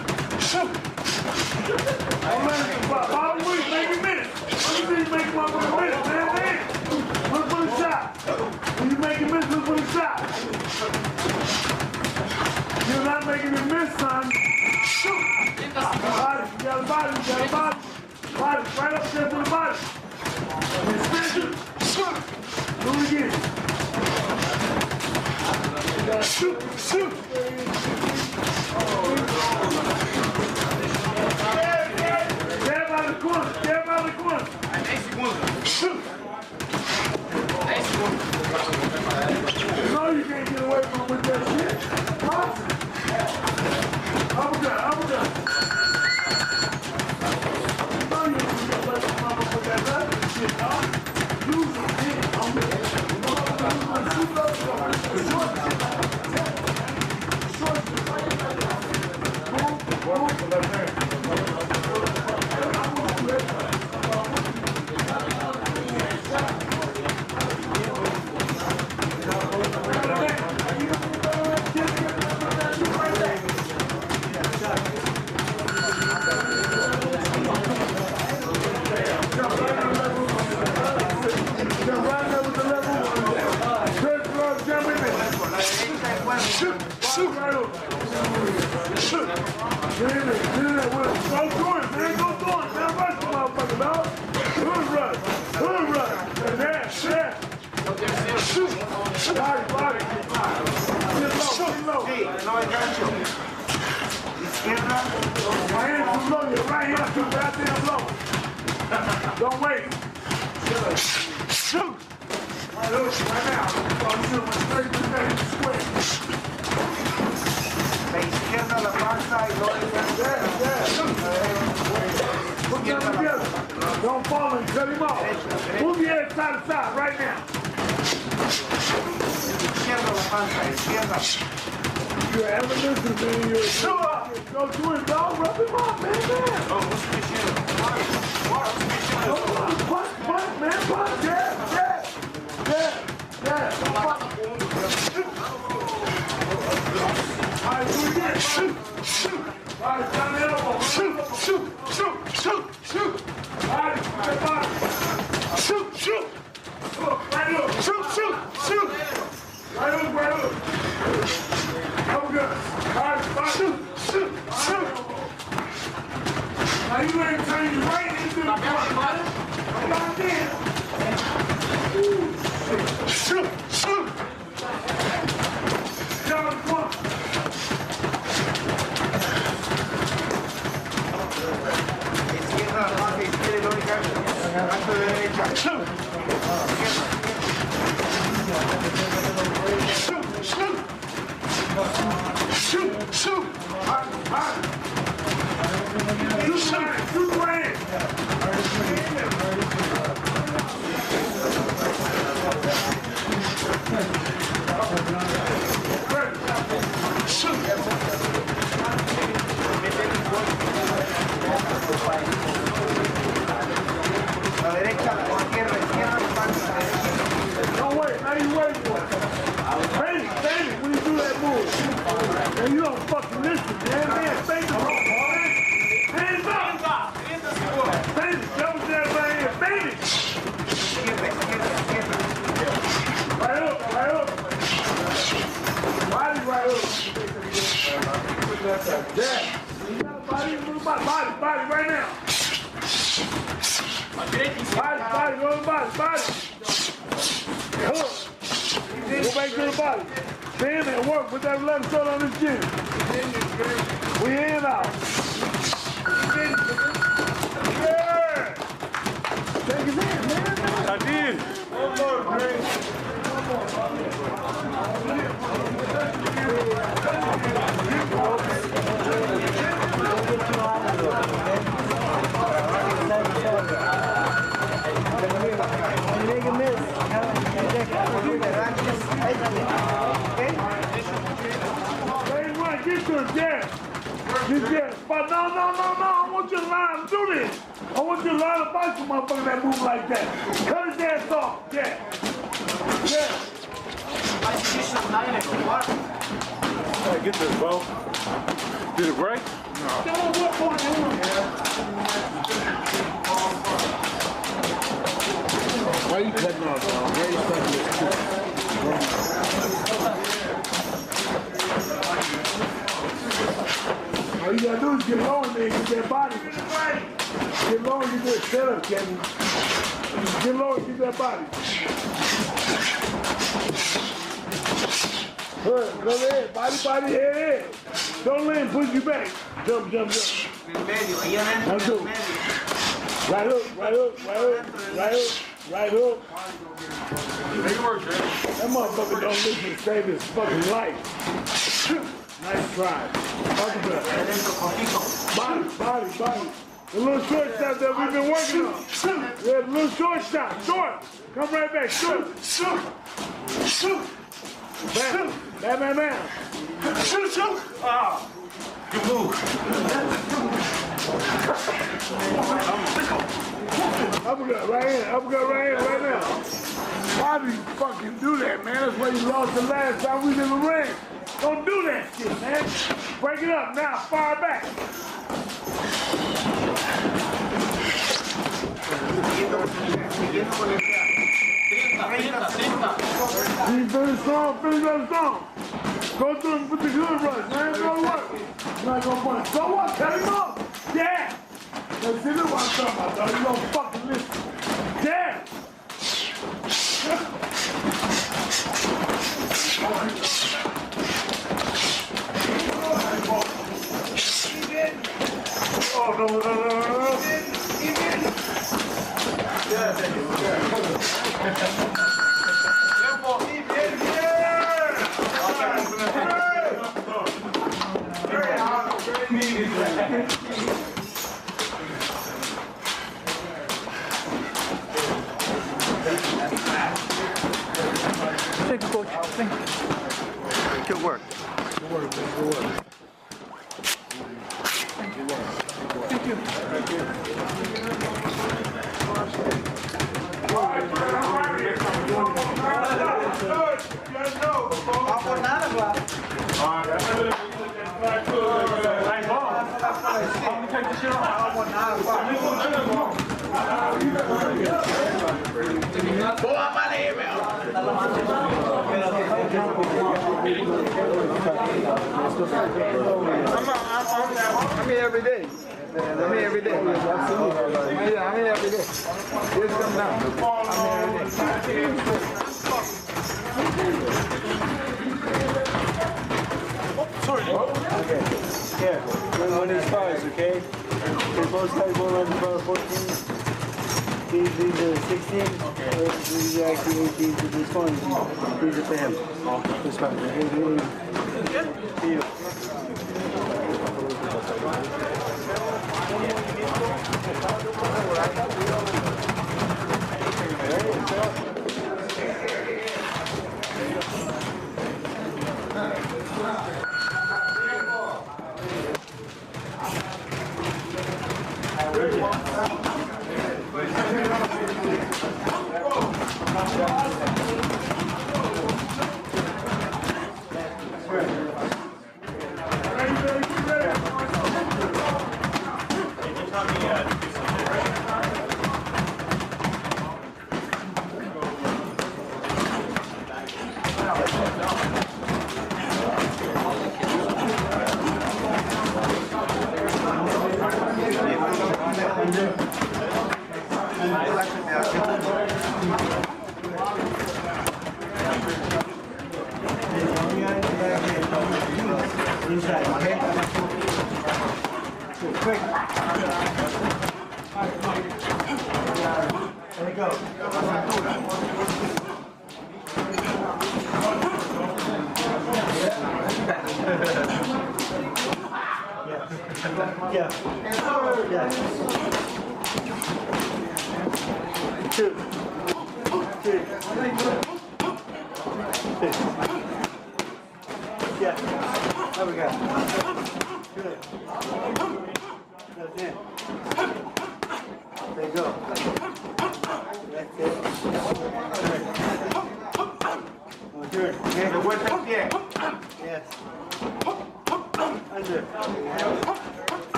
let it stop. Bobby, make a minute. Let me see you make one for a minute, man. Look for the shot. When you make a miss, look for the shot. You're not making a miss, son. Body, you got a body. Body, right up there for the body. Extension. Do it again. You gotta shoot. Jab out of the corner. No, you can't get away from with that shit. Huh? Uppercut. No, you can't get away from mama with that other shit, dog. Use Don't wait. Shoot. Right now. Straight to the square. La izquierda, la panza y put them together. Don't fall and cut him off. Move your head side to side right now. Izquierda, la panza, izquierda. You ever listen to me? Sure. Go to him, dog. Rub him off, man. Punch, man. Punch. Yeah. All right, do it again. Shoot, shoot. Body, down the elbow. Shoot, shoot, shoot, shoot, shoot. Body, body. Shoot, shoot. Right hook. Shoot, shoot, shoot. Right hook, right hook. That was good. Body, body. Shoot, shoot, shoot. Now you ain't turning your right into the body. Come on in. Shoot, shoot. Down the corner. Shoot. Shoot, shoot. Shoot, shoot. You shot it. You ran. Shoot. La derecha, la izquierda, izquierda, Don't wait. Now you wait for it. Bang it when you do that move. And you don't fucking listen, man. Man, bang the wrong man. Hands up. Bang it. Double jab right here. Bang it. Right hook, right hook. Body right hook. Yeah. You got a body, move body, body right now. Body, go to the body. Hook. Go back to the body. Stand and work with that left shoulder on his chin. We in out. Yeah. Take his hand, man. I did. One more, man. Get to him, yeah. But no. I want you to line up. Do this. I want you to line up fight some motherfucker that move like that. Cut his ass off. Yeah. Hey, get this, bro. Did it break? No. Why you cutting off, bro? Why you cutting this? All you gotta do is get low and then get that body. Get low and get that setup, Kevin. Get low and get that body. Good, go ahead. Body, head. Don't let him push you back. Jump. Now do. Right hook. That motherfucker don't listen to save his fucking life. Nice try. Body. The little short shot that we've been working on. Yeah, the little short shot. Short. Come right back. Short. Bam. Shoot. Ah. Good move. Uppercut right here right now. Why do you fucking do that, man? That's why you lost the last time we was in the ring. Don't do that shit, man. Break it up now, fire back. Finish that strong. Go through and put the good rush, man. Go work. You're not gonna punch. So what? Cut him up. Yeah. Let's see what I'm talking about, dog. You don't fucking listen. Yeah. Oh, no. Thank you, coach. Thank you. Good work. Good work. Thank you. No por nada, I'm here every day. I'm here every day. Yeah, I'm here every day. Just come down. I'm here every day. Sorry. Okay. Here. We're on these cars, okay? They both guys going on the car 14. These are 16. Okay. These are actually 18 to this one. These are for him. This one. See you.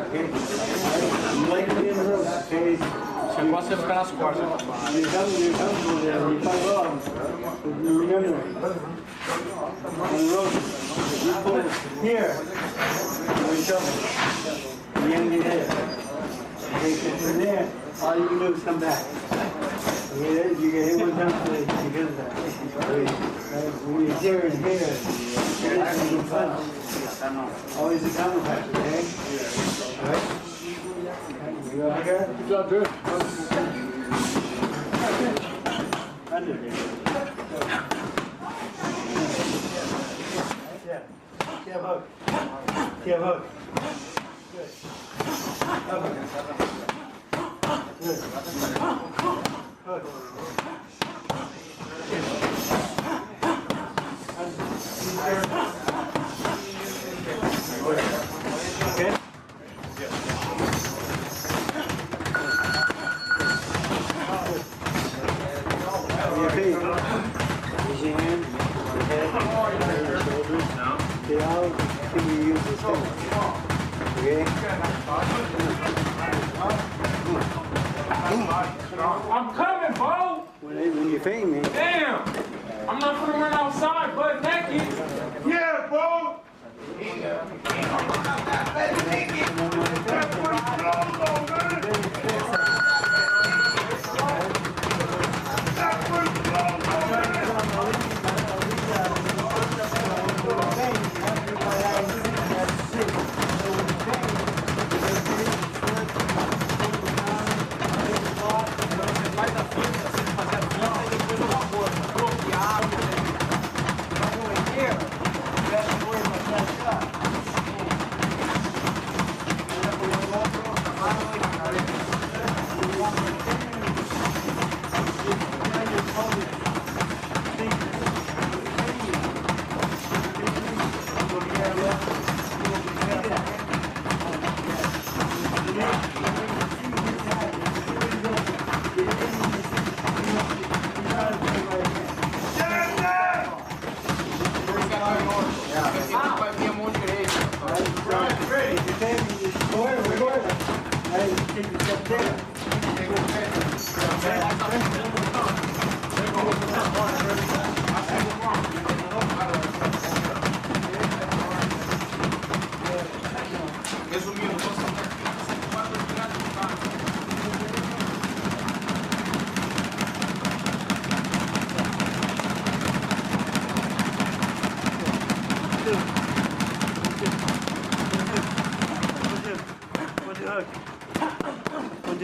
Você gosta de ficar nas costas. Here. From there, all you can do is come back. You get hit one time because of that. When you're here and here, always a counter punch, okay? Alright? You over here? Good job, dude. Under here. Yeah. Yeah, hook. Yeah, hook. Good. Up again. Good. Hook. Okay? Your feet. Use your hand, your head, your shoulders. They all can be used as fingers. Okay? I'm coming, Bo! When you feint me, Damn! I'm not gonna run outside butt naked. Yeah, Bo!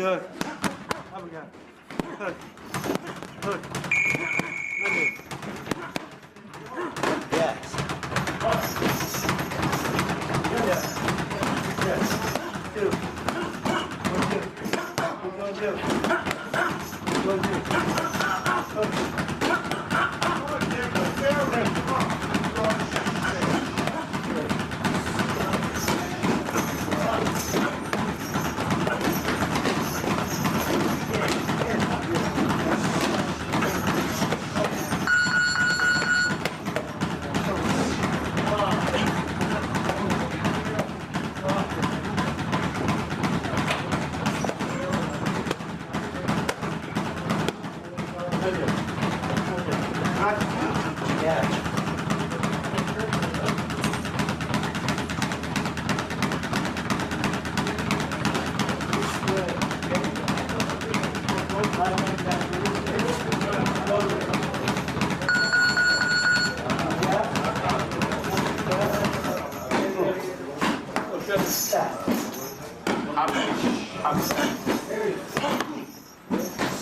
Hook. Up again. Hook. Hook. Under. Yes. Yes. Yes. Two. 1, 2. 1, 2. 1, 2. Hook.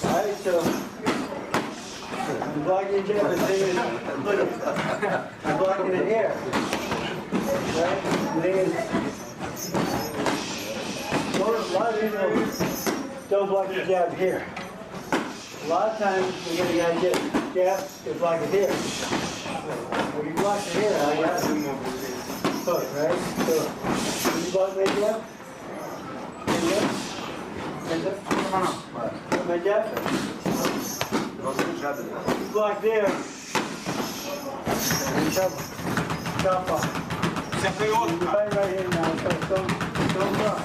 Alright, so I'm blocking jab and thing look, I'm blocking it here. Right? The thing is, a lot of people don't block the jab here. A lot of times you get a guy get jab, they block it here. When you block it here, all you have to hook, right? So when you block my jab, my jab, block there, and chop off. Right here now, so don't block.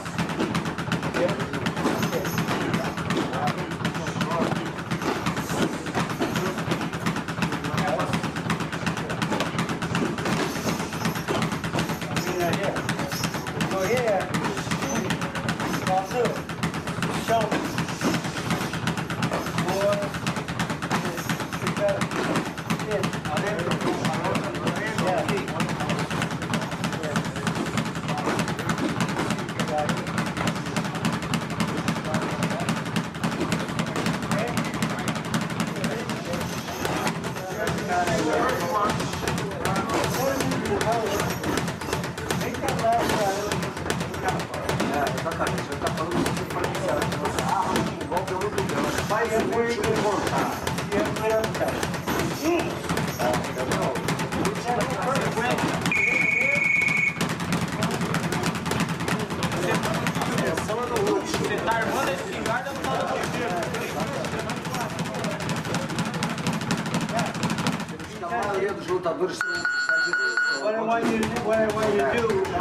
Exatamente, ele está falando que você pode pensar que você um golpe é muito grande. Faz o último contato. Você tá armando a espingarda no lado do A maioria dos lutadores são What I want you to do, I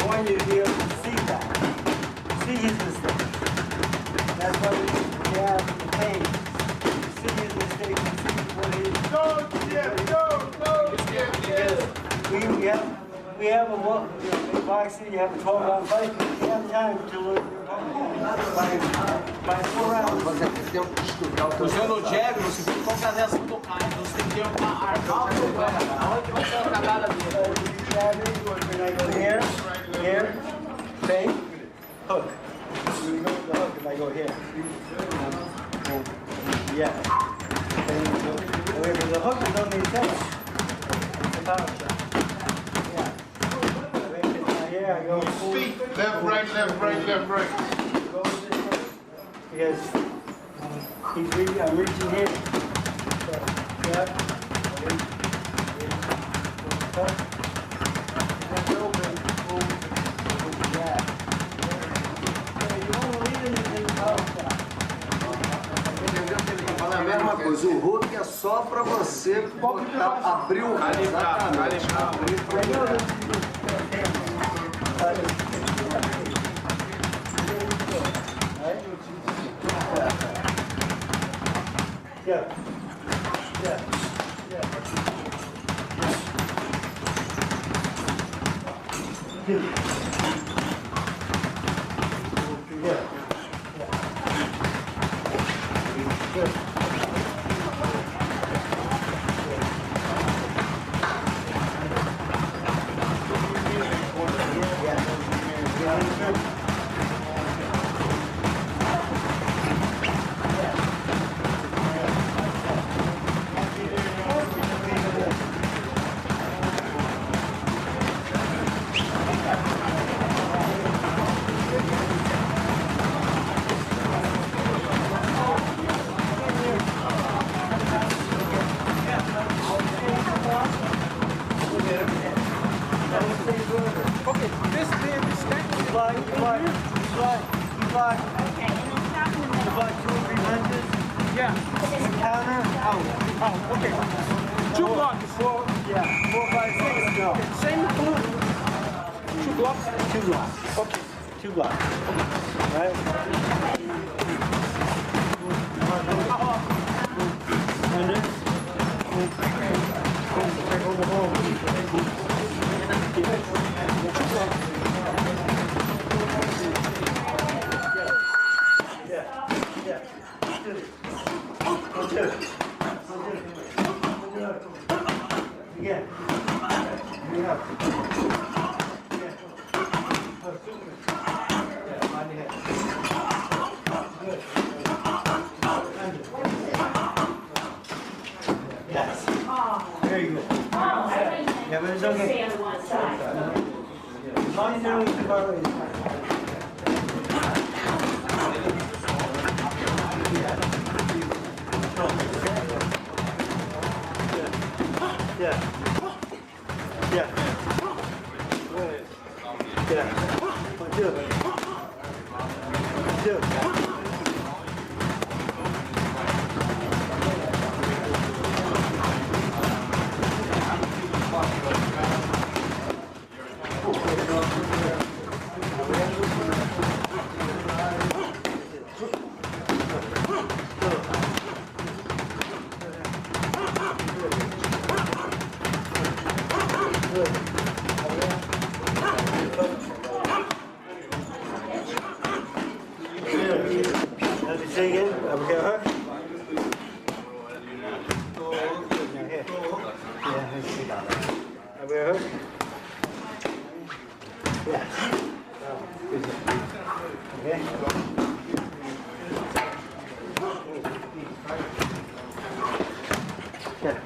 want you to be able to see that. See his mistake. That's why we have the pain. See his mistake and see what he is. Go, We have in boxing, you have a 12-round fight. You have time to learn your opponent. By 4 rounds. Você tem tempo de estudar o teu Usando o jab, você tem que colocar dessa do cara. Então você tem que armar o problema. Aonde vai ser a cagada dele? When I go here, fake, hook. You go to the hook if I go here. Yeah. However, the hook is only finish. It's a power shot. Yeah. Here I go. feet. Left, right, left, right, left, right. Go with this hook. Because I'm reaching here. So, yeah. Hook. That's open. Boom. Yeah. You want to leave it in the power shot. Fala a mesma coisa, o hook é só para você botar, abrir o hook. Exatamente. Yeah. Yeah. Yeah. Dude. Yeah. Good. Very good. Yeah, but it's okay. As long as you don't use the parries. Yeah. Yeah. Yeah. 1, 2. 2. Say again, over here, hook. Now here. Yeah, let's see. Over here, hook. Yeah. Okay. Yeah.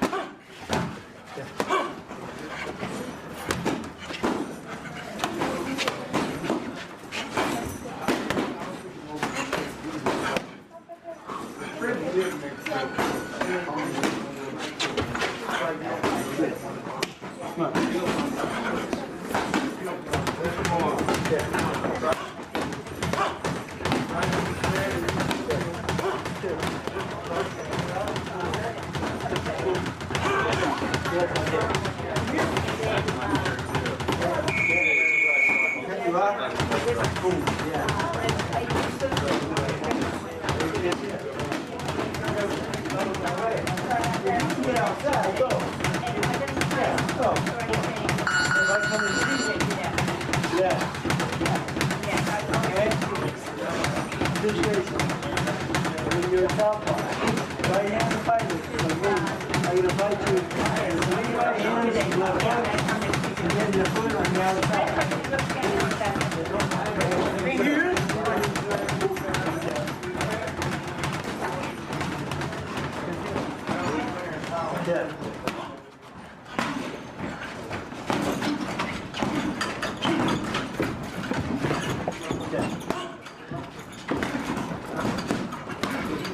When you're a southpaw, right hand fighter, I'm going to fight you. And three right hands, left hook, and then your foot on the outside.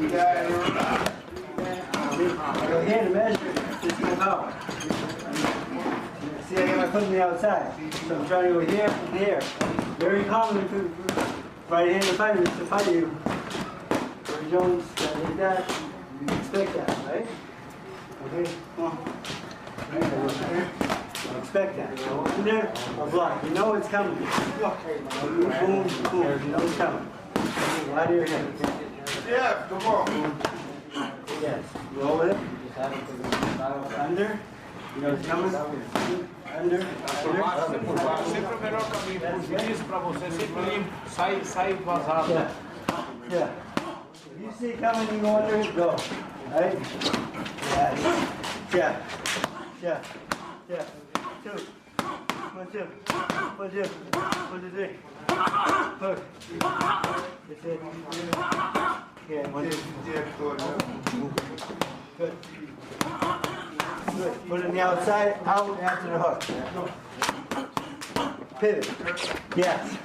Yeah. Go here and measure. Just go out. See, I got my foot on the outside. So I'm trying to go here and here. Very common for right-handed fighters to fight you. Or Jones, like that. You expect that, right? Okay, come on. Expect that. Go in there or block. You know it's coming. Boom, boom. You know it's coming. Right to your head. Yeah, come on. Yes. Roll it. Under. You know it's coming. Under. Sempre o melhor caminho português para você sempre limpo, sai vazado. Yeah. Yeah. If you see it coming, you go under it, go. Right? Yes. Yeah. Yeah. Yeah. 2. 1, 2. 1, 2. 1, 2, 3. Hook. That's it. Yeah, 1, 2. Good. Good. Put it on the outside, out after the hook. Pivot. Yes.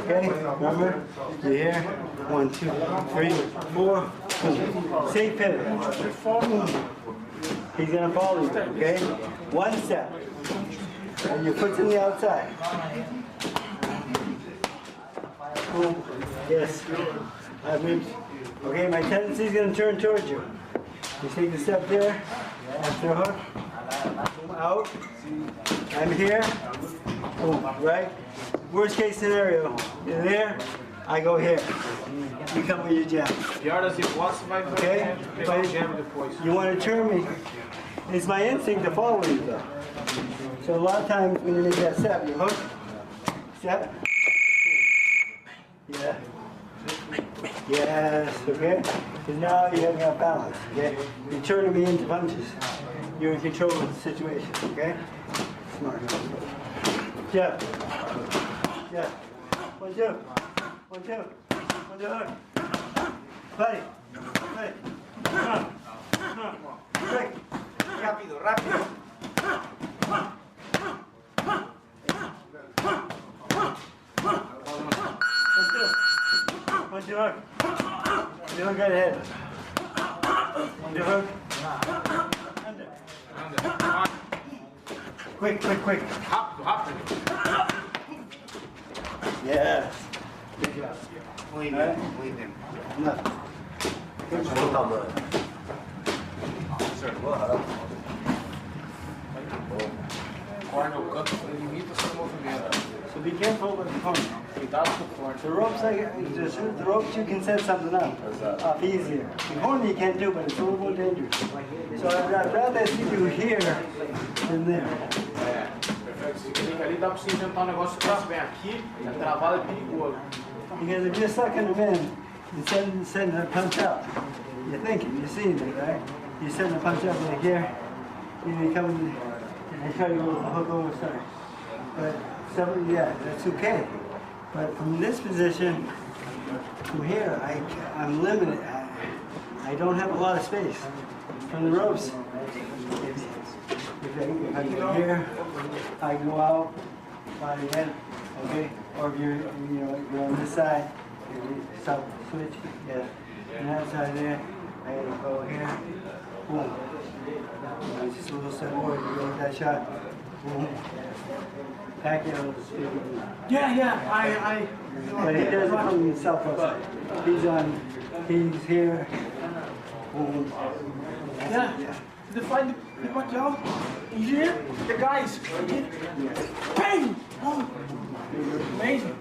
Okay, remember? You're here. 1, 2, 3, 4. Boom. Say pivot. He's gonna follow you, okay? 1 step. And your foot's on the outside. Boom. Yes. Okay, my tendency is gonna turn towards you. You take the step there, after a hook. Boom, out. I'm here. Boom, right? Worst case scenario, you're there, I go here. You come with your jab. Pior das hipóteses, vai Okay? pegar o jab depois. You want to turn me. It's my instinct to follow you though. So a lot of times when you make that step, you hook, step. Yeah. Yes, okay? Because now you have got balance, okay? You're turning me into punches. You're in control of the situation, okay? Smart. Jab. Yeah. 1, 2. 1, 2. 1, 2, hook. Buddy. Buddy. Quick. Rápido, rápido. 1, 2, hook. You hook right ahead. 1, 2, hook. Under. Quick, quick, quick. Rápido, rápido. Yes. Good job. Muy Right? bien, muy bien. Enough. Good job. Corta o canto, limita o seu movimento. So be careful with the corner. Cuidado com o corte. The ropes, the ropes you can set something up easier. The corner you can't do, but it's a little more dangerous. So I'd rather see you here than there. É, perfeito. Se clica ali, dá pra você inventar um negócio que você vem aqui, é travado, é perigoso. Because if you're sucking them in, you're sending a punch out. You're thinking, you're seeing it, right? You're sending a punch out like here, you come and try to go hook over, sorry. But some, yeah, that's okay. But from this position, from here, I'm limited. I don't have a lot of space. From the ropes, if I get here, I go out by the end, okay? Or if you're on this side, you stop, switch, yeah. And that side there, I go here, boom. Just a little step forward, you go with that shot, Pacquiao. Yeah, But he does it from Southwest. He's here. yeah. The fight, the Pacquiao, here, the guys, bang! Oh, amazing.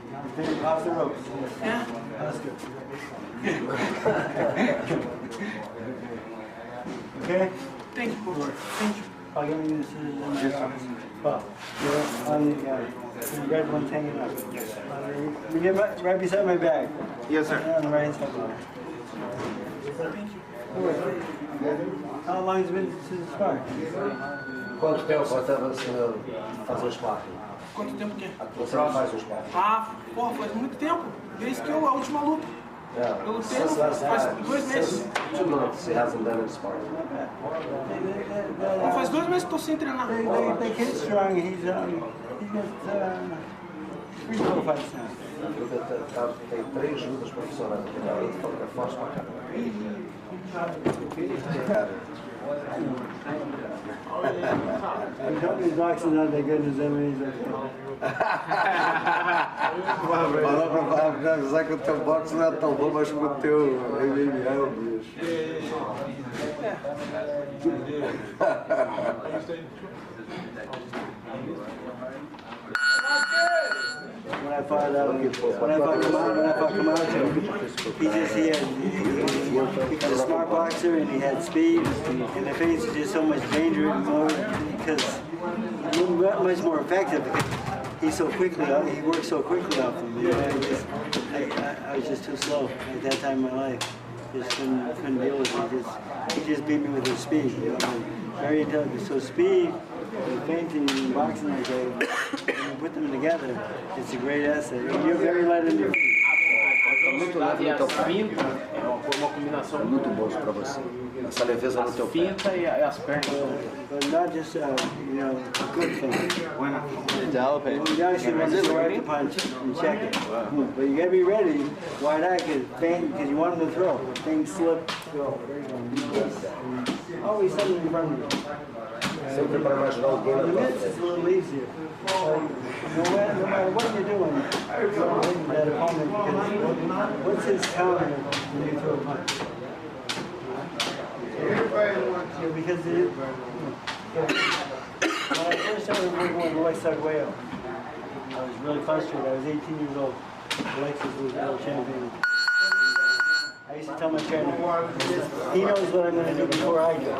Off the ropes. Yeah. That's good. Okay? Thank you, coach. Thank you. I'll give you this. Oh, you're on the red one's hanging up. You get right beside my bag. Yes, sir. On the right hand side. Thank you. How long has it been since the sparring? Quanto tempo até você fazer o sparring? Quanto tempo que é? Você não faz o sparring? Ah, pô, faz muito tempo. Desde que a última luta. Eu lutei faz 2 meses. 2 months he hasn't done any sparring. Faz 2 meses que estou sem treinar. They get strong. He's got 3 pro fights now. Tem 3 lutas profissionais aqui na luta, é forte pra caramba. The company's boxing not that good as MMA's. Falou pra avisar que o teu boxe não é tão bom, mas que o teu MMA é o bicho. When I fought Camacho, he was a smart boxer and he had speed, and the face is just so much danger because he was much more effective because he worked so quickly off him. You know, I was just too slow at that time in my life. Just couldn't deal with it. He just beat me with his speed. You know, very intelligent. So speed and feinting and boxing like that, when you put them together, it's a great asset. And you're very light on your feet. Muito leve no teu finta, é uma combinação muito boa para você. Essa leveza no teu finta e as pernas. But not just, you know, good thing. You actually want to throw the punch and check it. But you gotta be ready. Why not? Because you want him to throw. Things slip. Always something in front of you. Sempre para imaginar alguém na The tua mitts is a little easier. No matter what you're doing, you're hitting that opponent because what's his counter when you throw a punch? Because when I first started working with Alexis Arguello, I was really frustrated. I was 18 years old. Alexis was world champion. I used to tell my trainer, he knows what I'm going to do before I do.